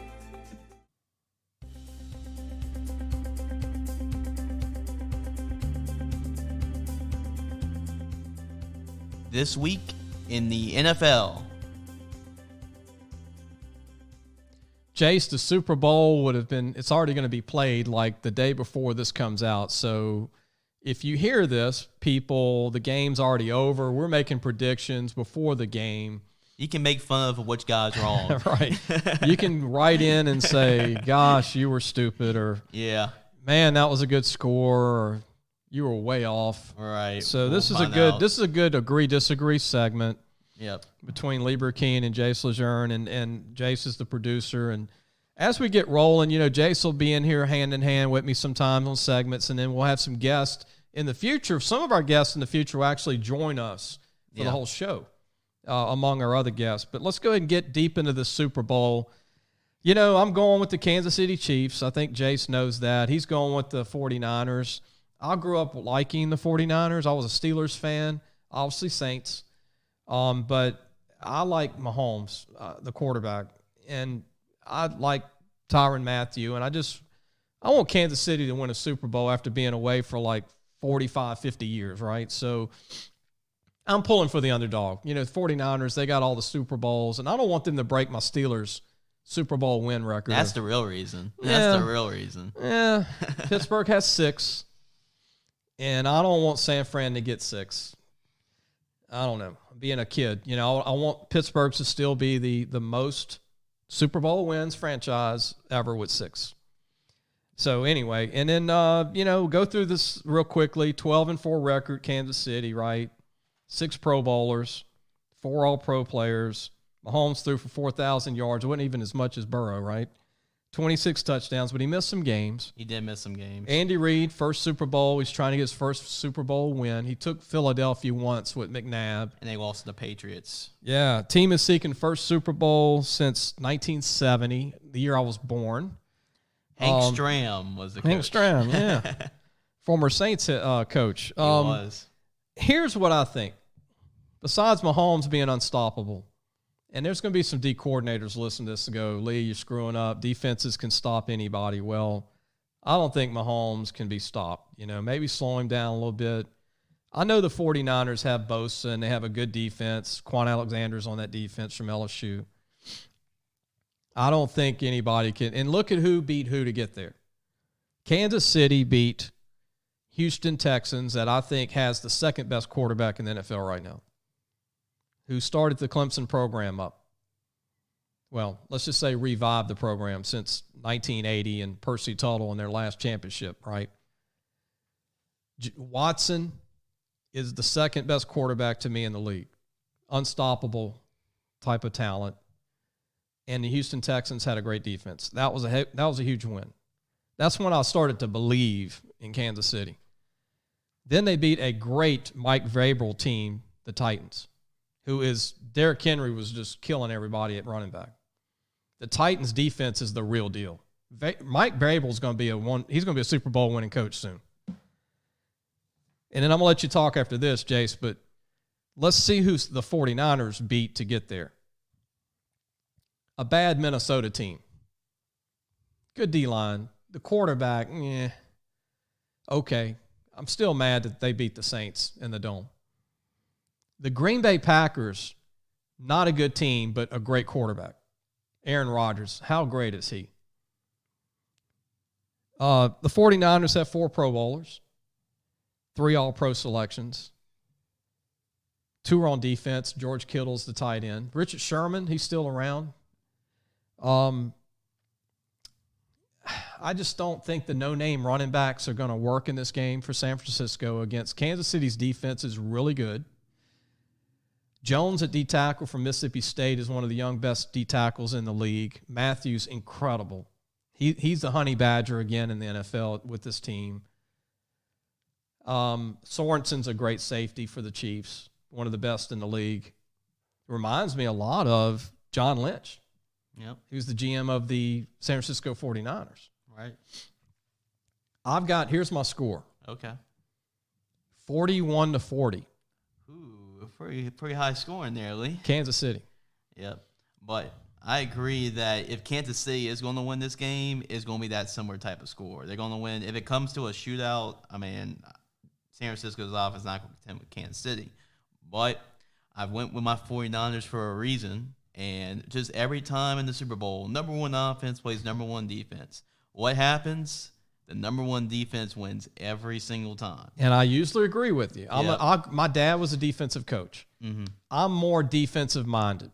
Speaker 3: This week in the NFL.
Speaker 2: Jace, the Super Bowl would have been, it's already going to be played like the day before this comes out. So if you hear this, people, the game's already over. We're making predictions before the game.
Speaker 3: You can make fun of which guy's wrong.
Speaker 2: Right. You can write in and say, gosh, you were stupid, or
Speaker 3: yeah,
Speaker 2: man, that was a good score, or you were way off.
Speaker 3: All right.
Speaker 2: So this is a good agree-disagree segment.
Speaker 3: Yep.
Speaker 2: Between Lee Brecheen and Jace LeJeune, and Jace is the producer. And as we get rolling, Jace will be in here hand in hand with me sometimes on segments, and then we'll have some guests in the future. Some of our guests in the future will actually join us for the whole show, among our other guests. But let's go ahead and get deep into the Super Bowl. I'm going with the Kansas City Chiefs. I think Jace knows that. He's going with the 49ers. I grew up liking the 49ers. I was a Steelers fan, obviously Saints. But I like Mahomes, the quarterback, and I like Tyrann Mathieu, and I want Kansas City to win a Super Bowl after being away for like 45, 50 years, right? So I'm pulling for the underdog. The 49ers, they got all the Super Bowls, and I don't want them to break my Steelers Super Bowl win record.
Speaker 3: That's the real reason. That's the real reason.
Speaker 2: Yeah, Pittsburgh has 6, and I don't want San Fran to get 6. I don't know. Being a kid, I want Pittsburgh to still be the most Super Bowl wins franchise ever with 6. So anyway, and then, go through this real quickly. 12-4 record, Kansas City, right? 6 Pro Bowlers, 4 All-Pro players. Mahomes threw for 4,000 yards. It wasn't even as much as Burrow, right? 26 touchdowns, but he missed some games.
Speaker 3: He did miss some games.
Speaker 2: Andy Reid, first Super Bowl. He's trying to get his first Super Bowl win. He took Philadelphia once with McNabb.
Speaker 3: And they lost to the Patriots.
Speaker 2: Yeah. Team is seeking first Super Bowl since 1970, the year I was born.
Speaker 3: Hank Stram was the coach.
Speaker 2: Hank Stram, yeah. Former Saints coach.
Speaker 3: He was.
Speaker 2: Here's what I think. Besides Mahomes being unstoppable, and there's going to be some D coordinators listening to this and go, Lee, you're screwing up. Defenses can stop anybody. Well, I don't think Mahomes can be stopped. Maybe slow him down a little bit. I know the 49ers have Bosa, and they have a good defense. Quan Alexander's on that defense from LSU. I don't think anybody can. And look at who beat who to get there. Kansas City beat Houston Texans, that I think has the second best quarterback in the NFL right now, who started the Clemson program up. Well, let's just say revived the program since 1980 and Percy Tuttle in their last championship, right? Watson is the second best quarterback to me in the league. Unstoppable type of talent. And the Houston Texans had a great defense. That was a huge win. That's when I started to believe in Kansas City. Then they beat a great Mike Vrabel team, the Titans, Derrick Henry was just killing everybody at running back. The Titans defense is the real deal. Mike Vrabel's going to be he's going to be a Super Bowl winning coach soon. And then I'm going to let you talk after this, Jace, but let's see who the 49ers beat to get there. A bad Minnesota team. Good D-line. The quarterback, okay. I'm still mad that they beat the Saints in the Dome. The Green Bay Packers, not a good team, but a great quarterback. Aaron Rodgers, how great is he? The 49ers have 4 Pro Bowlers, 3 All-Pro selections, 2 are on defense. George Kittle's the tight end. Richard Sherman, he's still around. I just don't think the no-name running backs are going to work in this game for San Francisco against Kansas City's defense is really good. Jones at D-tackle from Mississippi State is one of the young best D-tackles in the league. Matthews, incredible. He's the honey badger again in the NFL with this team. Sorensen's a great safety for the Chiefs, one of the best in the league. Reminds me a lot of John Lynch.
Speaker 3: Yep.
Speaker 2: Who's the GM of the San Francisco 49ers.
Speaker 3: Right.
Speaker 2: Here's my score.
Speaker 3: Okay.
Speaker 2: 41-40.
Speaker 3: Ooh, pretty high scoring there, Lee.
Speaker 2: Kansas City.
Speaker 3: Yep. But I agree that if Kansas City is going to win this game, it's going to be that similar type of score. They're going to win. If it comes to a shootout, San Francisco's offense is not going to contend with Kansas City. But I went with my 49ers for a reason. And just every time in the Super Bowl, number 1 offense plays number 1 defense. What happens? The number 1 defense wins every single time.
Speaker 2: And I usually agree with you.
Speaker 3: Yep.
Speaker 2: My dad was a defensive coach.
Speaker 3: Mm-hmm.
Speaker 2: I'm more defensive minded.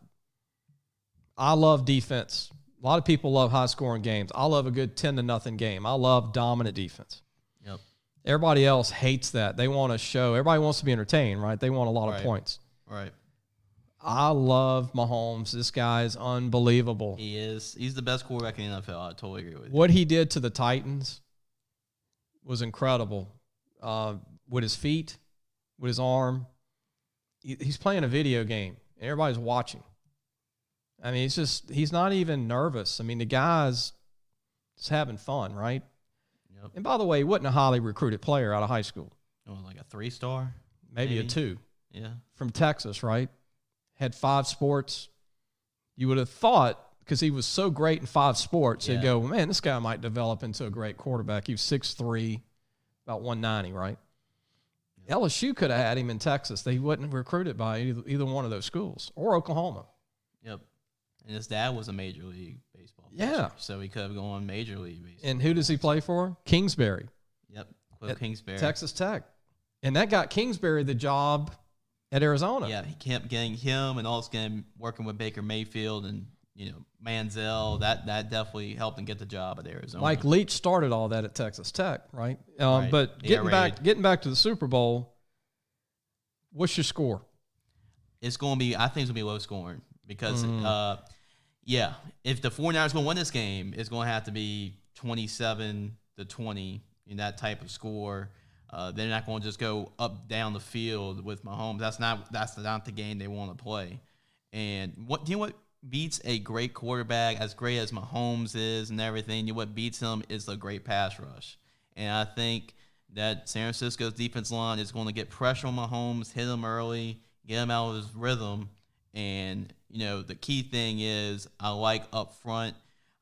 Speaker 2: I love defense. A lot of people love high-scoring games. I love a good 10-0 game. I love dominant defense.
Speaker 3: Yep.
Speaker 2: Everybody else hates that. They want to show. Everybody wants to be entertained, right? They want a lot of points.
Speaker 3: Right.
Speaker 2: I love Mahomes. This guy is unbelievable.
Speaker 3: He is. He's the best quarterback in the NFL. I totally agree with you.
Speaker 2: What he did to the Titans was incredible. With his feet, with his arm. He's playing a video game, and everybody's watching. He's not even nervous. The guy's just having fun, right?
Speaker 3: Yep.
Speaker 2: And by the way, he wasn't a highly recruited player out of high school.
Speaker 3: Oh, like a 3-star?
Speaker 2: Maybe a 2.
Speaker 3: Yeah.
Speaker 2: From Texas, right? Had 5 sports. You would have thought, because he was so great in 5 sports, you'd go, man, this guy might develop into a great quarterback. He was 6'3", about 190, right? Yep. LSU could have had him in Texas. They wasn't recruited by either one of those schools, or Oklahoma.
Speaker 3: Yep. And his dad was a Major League Baseball
Speaker 2: pitcher,
Speaker 3: so he could have gone Major League Baseball.
Speaker 2: And who does he play for? Kingsbury.
Speaker 3: Yep, Cliff Kingsbury.
Speaker 2: Texas Tech. And that got Kingsbury the job at Arizona.
Speaker 3: Yeah, he kept getting him and also working with Baker Mayfield and, Manziel. That definitely helped him get the job at Arizona.
Speaker 2: Mike Leach started all that at Texas Tech, right?
Speaker 3: Right.
Speaker 2: But getting back to the Super Bowl, what's your score?
Speaker 3: It's going to be, I think it's going to be low scoring because, if the 49ers going to win this game, it's going to have to be 27-20 in that type of score. They're not going to just go up down the field with Mahomes. That's not the game they want to play. And do you know what beats a great quarterback, as great as Mahomes is and everything? What beats him is the great pass rush. And I think that San Francisco's defense line is going to get pressure on Mahomes, hit him early, get him out of his rhythm. And, the key thing is I like up front.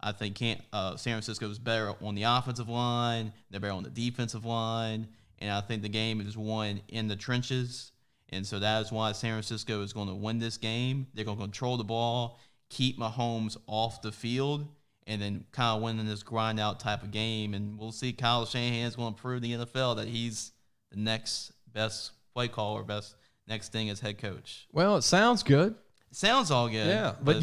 Speaker 3: I think San Francisco is better on the offensive line. They're better on the defensive line. And I think the game is won in the trenches. And so that is why San Francisco is going to win this game. They're going to control the ball, keep Mahomes off the field, and then kind of winning this grind-out type of game. And we'll see Kyle Shanahan's going to prove the NFL that he's the next best play caller, best next thing as head coach.
Speaker 2: Well, it sounds good.
Speaker 3: It sounds all good.
Speaker 2: Yeah, but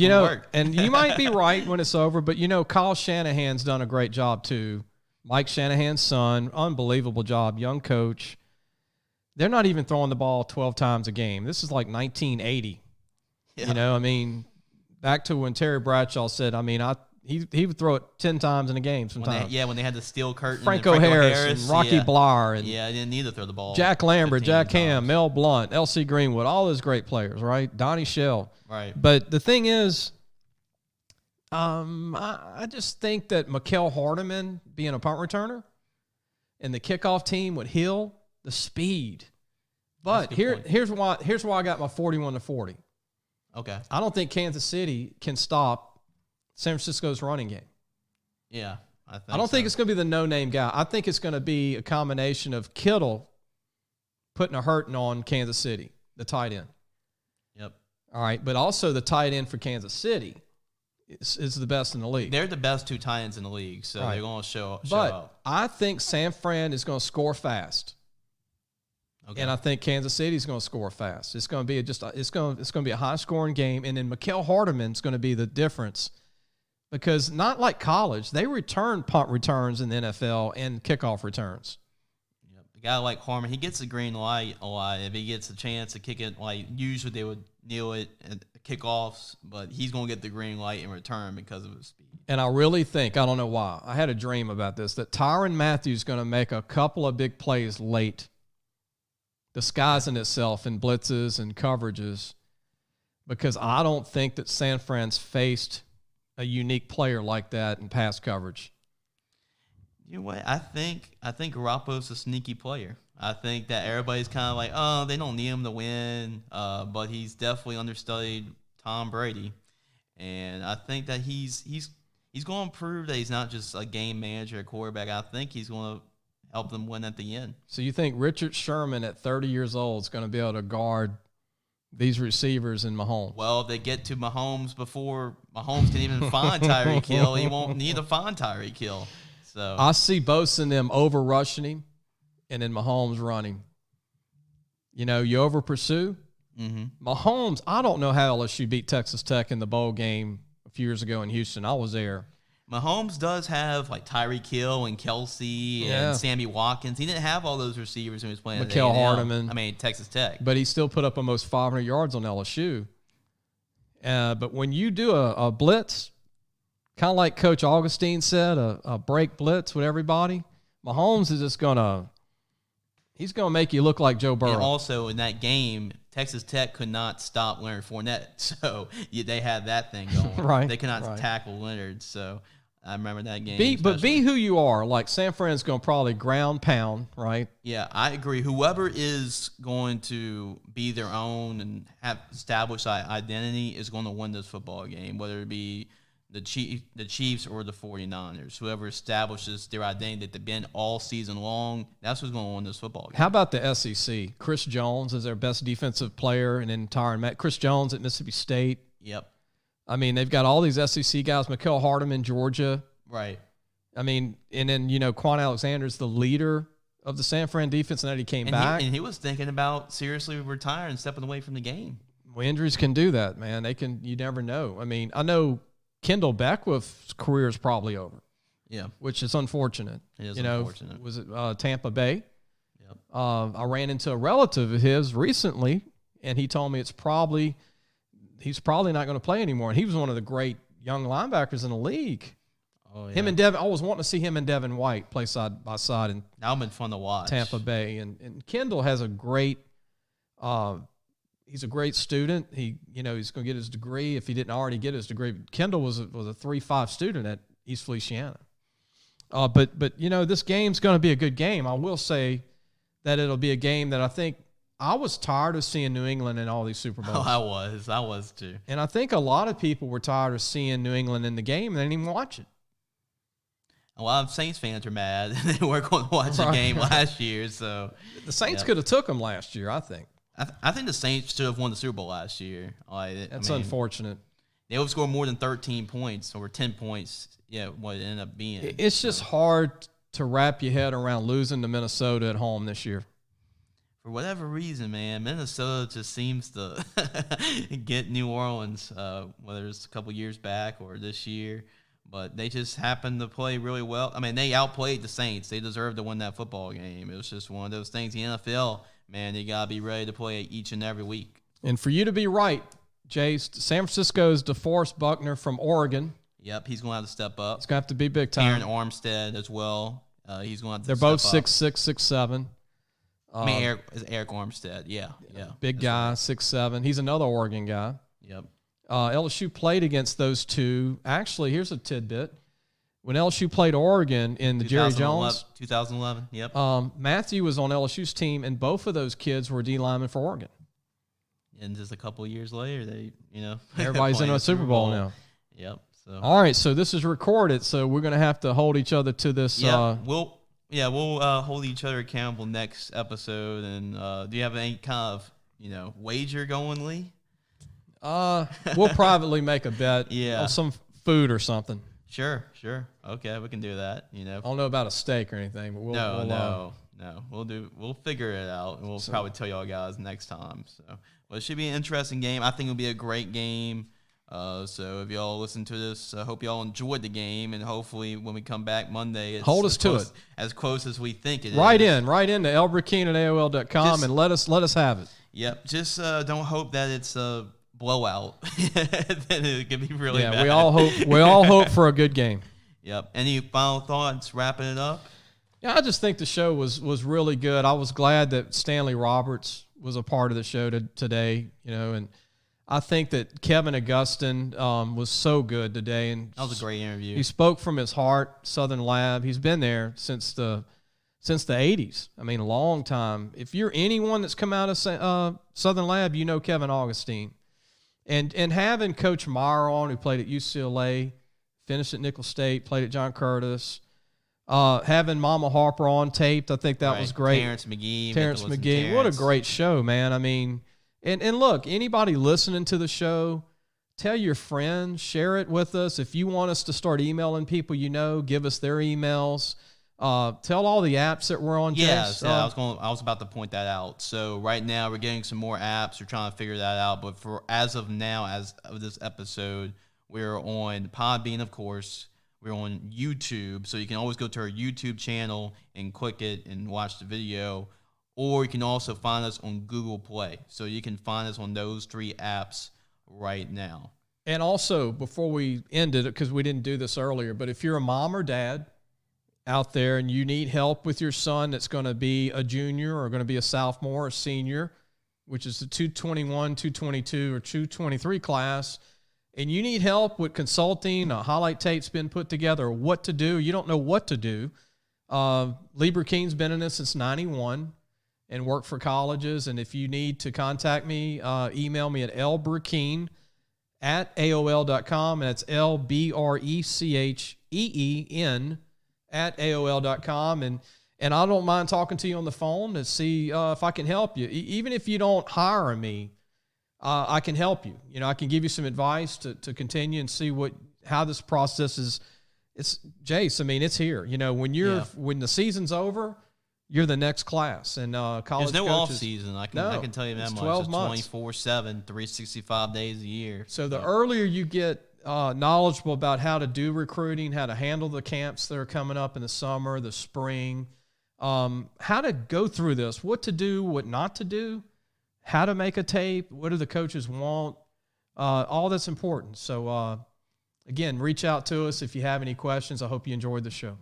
Speaker 2: and you might be right when it's over, but Kyle Shanahan's done a great job too. Mike Shanahan's son, unbelievable job, young coach. They're not even throwing the ball 12 times a game. This is like 1980. Yeah. Back to when Terry Bradshaw said, he would throw it 10 times in a game sometimes.
Speaker 3: When they had the steel curtain.
Speaker 2: Franco Harris and Rocky Blar. And
Speaker 3: I didn't need to throw the ball.
Speaker 2: Jack Lambert, Jack Ham, Mel Blount, L.C. Greenwood, all those great players, right? Donnie Shell.
Speaker 3: Right.
Speaker 2: But the thing is, I just think that Mikael Hardeman being a punt returner and the kickoff team would heal the speed. But here's why I got my 41-40.
Speaker 3: Okay.
Speaker 2: I don't think Kansas City can stop San Francisco's running game.
Speaker 3: Yeah,
Speaker 2: I don't think it's going to be the no-name guy. I think it's going to be a combination of Kittle putting a hurting on Kansas City, the tight end.
Speaker 3: Yep.
Speaker 2: All right, but also the tight end for Kansas City is the best in the league.
Speaker 3: They're the best two tight ends in the league, so they're going to show up.
Speaker 2: But I think San Fran is going to score fast. Okay. And I think Kansas City is going to score fast. It's going to be it's going to be a high-scoring game, and then Mikael Hardeman is going to be the difference because not like college, they return punt returns in the NFL and kickoff returns.
Speaker 3: Yep. A guy like Harmon, he gets the green light a lot. If he gets a chance to kick it, like usually they would kneel it at kickoffs, but he's going to get the green light in return because of his speed.
Speaker 2: And I really think, I don't know why, I had a dream about this, that Tyrann Mathieu is going to make a couple of big plays late, disguising itself in blitzes and coverages, because I don't think that San Fran's faced a unique player like that in pass coverage.
Speaker 3: You know what? I think Garoppolo's a sneaky player. I think that everybody's kind of like, oh, they don't need him to win, but he's definitely understudied Tom Brady, and I think that he's going to prove that he's not just a game manager, a quarterback. I think he's going to help them win at the end.
Speaker 2: So you think Richard Sherman at 30 years old is going to be able to guard these receivers in Mahomes?
Speaker 3: Well, if they get to Mahomes before Mahomes can even find Tyreek Hill, he won't need to find Tyreek Hill. So
Speaker 2: I see Bosa and them over rushing him, and then Mahomes running. You over pursue. Mm-hmm. Mahomes, I don't know how LSU beat Texas Tech in the bowl game a few years ago in Houston. I was there.
Speaker 3: Mahomes does have like Tyreek Hill and Kelsey and Sammy Watkins. He didn't have all those receivers when he was playing at
Speaker 2: Mikael Hardeman.
Speaker 3: Texas Tech.
Speaker 2: But he still put up almost 500 yards on LSU. But when you do a blitz, kind of like Coach Augustine said, a break blitz with everybody, Mahomes is just he's going to make you look like Joe Burrow.
Speaker 3: And also in that game, Texas Tech could not stop Leonard Fournette. So they had that thing going.
Speaker 2: Right.
Speaker 3: They could not tackle Leonard. So I remember that game.
Speaker 2: Be who you are. Like San Fran's going to probably ground pound, right?
Speaker 3: Yeah, I agree. Whoever is going to be their own and have established identity is going to win this football game, whether it be the Chiefs or the 49ers. Whoever establishes their identity that they've been all season long, that's who's going to win this football game.
Speaker 2: How about the SEC? Chris Jones is their best defensive player in entire match. Chris Jones at Mississippi State.
Speaker 3: Yep.
Speaker 2: They've got all these SEC guys. Mikael Hardeman, Georgia.
Speaker 3: Right.
Speaker 2: And then, Quan Alexander's the leader of the San Fran defense, and that he came back.
Speaker 3: And he was thinking about seriously retiring and stepping away from the game.
Speaker 2: Well, injuries can do that, man. You never know. I know Kendall Beckwith's career is probably over.
Speaker 3: Yeah.
Speaker 2: Which is unfortunate.
Speaker 3: It is unfortunate.
Speaker 2: Was it Tampa Bay?
Speaker 3: Yep.
Speaker 2: I ran into a relative of his recently, and he told me he's probably not going to play anymore. And he was one of the great young linebackers in the league.
Speaker 3: Oh, yeah.
Speaker 2: Him and Devin, I always wanting to see him and Devin White play side by side in
Speaker 3: that would been fun to watch.
Speaker 2: Tampa Bay. And Kendall has a great he's a great student. He's going to get his degree if he didn't already get his degree. Kendall was a 3.5 student at East Feliciana. But this game's going to be a good game. I will say that it'll be a game that I think I was tired of seeing New England in all these Super Bowls.
Speaker 3: Oh, I was too.
Speaker 2: And I think a lot of people were tired of seeing New England in the game and they didn't even watch it.
Speaker 3: A lot of Saints fans are mad. They weren't going to watch the game last year. So
Speaker 2: the Saints could have took them last year, I think.
Speaker 3: I think the Saints should have won the Super Bowl last year.
Speaker 2: That's unfortunate.
Speaker 3: They would score more than 13 points or 10 points. Yeah, what it ended up being.
Speaker 2: It's just hard to wrap your head around losing to Minnesota at home this year.
Speaker 3: For whatever reason, man, Minnesota just seems to get New Orleans, whether it's a couple years back or this year. But they just happened to play really well. I mean, they outplayed the Saints. They deserved to win that football game. It was just one of those things. The NFL, man, you got to be ready to play each and every week.
Speaker 2: And for you to be right, Jace, San Francisco's DeForest Buckner from Oregon.
Speaker 3: Yep, he's going to have to step up.
Speaker 2: He's going to have to be big time.
Speaker 3: Aaron Armstead as well. He's going to have to
Speaker 2: They're both 6'6", 6'7".
Speaker 3: I mean, Eric Armstead. Yeah.
Speaker 2: Big guy, 6'7". He's another Oregon guy.
Speaker 3: Yep.
Speaker 2: LSU played against those two. Actually, here's a tidbit. When LSU played Oregon in the Jerry Jones.
Speaker 3: 2011, yep.
Speaker 2: Matthew was on LSU's team, and both of those kids were D linemen for Oregon.
Speaker 3: And just a couple of years later, they,
Speaker 2: everybody's in a Super Bowl now.
Speaker 3: Yep. So.
Speaker 2: All right, so this is recorded, so we're going to have to hold each other to this.
Speaker 3: Yeah, we'll hold each other accountable next episode. And do you have any kind of, wager going, Lee?
Speaker 2: We'll privately make a bet on some food or something.
Speaker 3: Sure. Okay, we can do that. I
Speaker 2: don't know about a steak or anything, but
Speaker 3: no. We'll figure it out, and we'll probably tell y'all guys next time. So, well, it should be an interesting game. I think it'll be a great game. So if y'all listen to this, I hope y'all enjoyed the game, and hopefully when we come back Monday, it's
Speaker 2: hold us to it
Speaker 3: as close as we think it is.
Speaker 2: Write in to lbrecheen@aol.com and let us have it.
Speaker 3: Yep. Just don't hope that it's a blowout. Then it could be really bad.
Speaker 2: We all hope for a good game.
Speaker 3: Yep. Any final thoughts wrapping it up?
Speaker 2: Yeah, I just think the show was really good. I was glad that Stanley Roberts was a part of the show today, and I think that Kevin Augustine was so good today. And
Speaker 3: that was a great interview.
Speaker 2: He spoke from his heart, Southern Lab. He's been there since the 80s. I mean, a long time. If you're anyone that's come out of Southern Lab, Kevin Augustine. And having Coach Meyer on, who played at UCLA, finished at Nicholls State, played at John Curtis, having Mama Harper on taped, I think that was great.
Speaker 3: Terrence Magee.
Speaker 2: What a great show, man. I mean, and look, anybody listening to the show, tell your friends, share it with us. If you want us to start emailing people give us their emails. Tell all the apps that we're on.
Speaker 3: Yes, I was about to point that out. So right now we're getting some more apps. We're trying to figure that out. But as of now, as of this episode, we're on Podbean, of course. We're on YouTube, so you can always go to our YouTube channel and click it and watch the video. Or you can also find us on Google Play. So you can find us on those 3 apps right now.
Speaker 2: And also, before we end it, because we didn't do this earlier, but if you're a mom or dad out there and you need help with your son that's going to be a junior or going to be a sophomore or senior, which is the 221, 222, or 223 class, and you need help with consulting, a highlight tape's been put together, what to do, you don't know what to do. Lee Brekeen's been in this since 91 and worked for colleges, and if you need to contact me, email me at lbrekeen@aol.com, and it's LBRECHEEN @AOL.com, and I don't mind talking to you on the phone to see if I can help you. Even if you don't hire me, I can help you. I can give you some advice to continue and see how this process is. It's Jace. I mean, it's here. When the season's over, you're the next class. And college.
Speaker 3: There's no
Speaker 2: coaches,
Speaker 3: off season. I can tell you that much.
Speaker 2: 12
Speaker 3: it's
Speaker 2: months.
Speaker 3: 24/7, 365 days a year.
Speaker 2: So the earlier you get knowledgeable about how to do recruiting, how to handle the camps that are coming up in the summer, the spring, how to go through this, what to do, what not to do, how to make a tape, what do the coaches want, all that's important. So, again, reach out to us if you have any questions. I hope you enjoyed the show.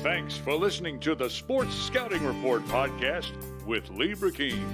Speaker 1: Thanks for listening to the Sports Scouting Report podcast with Lee Brekeen.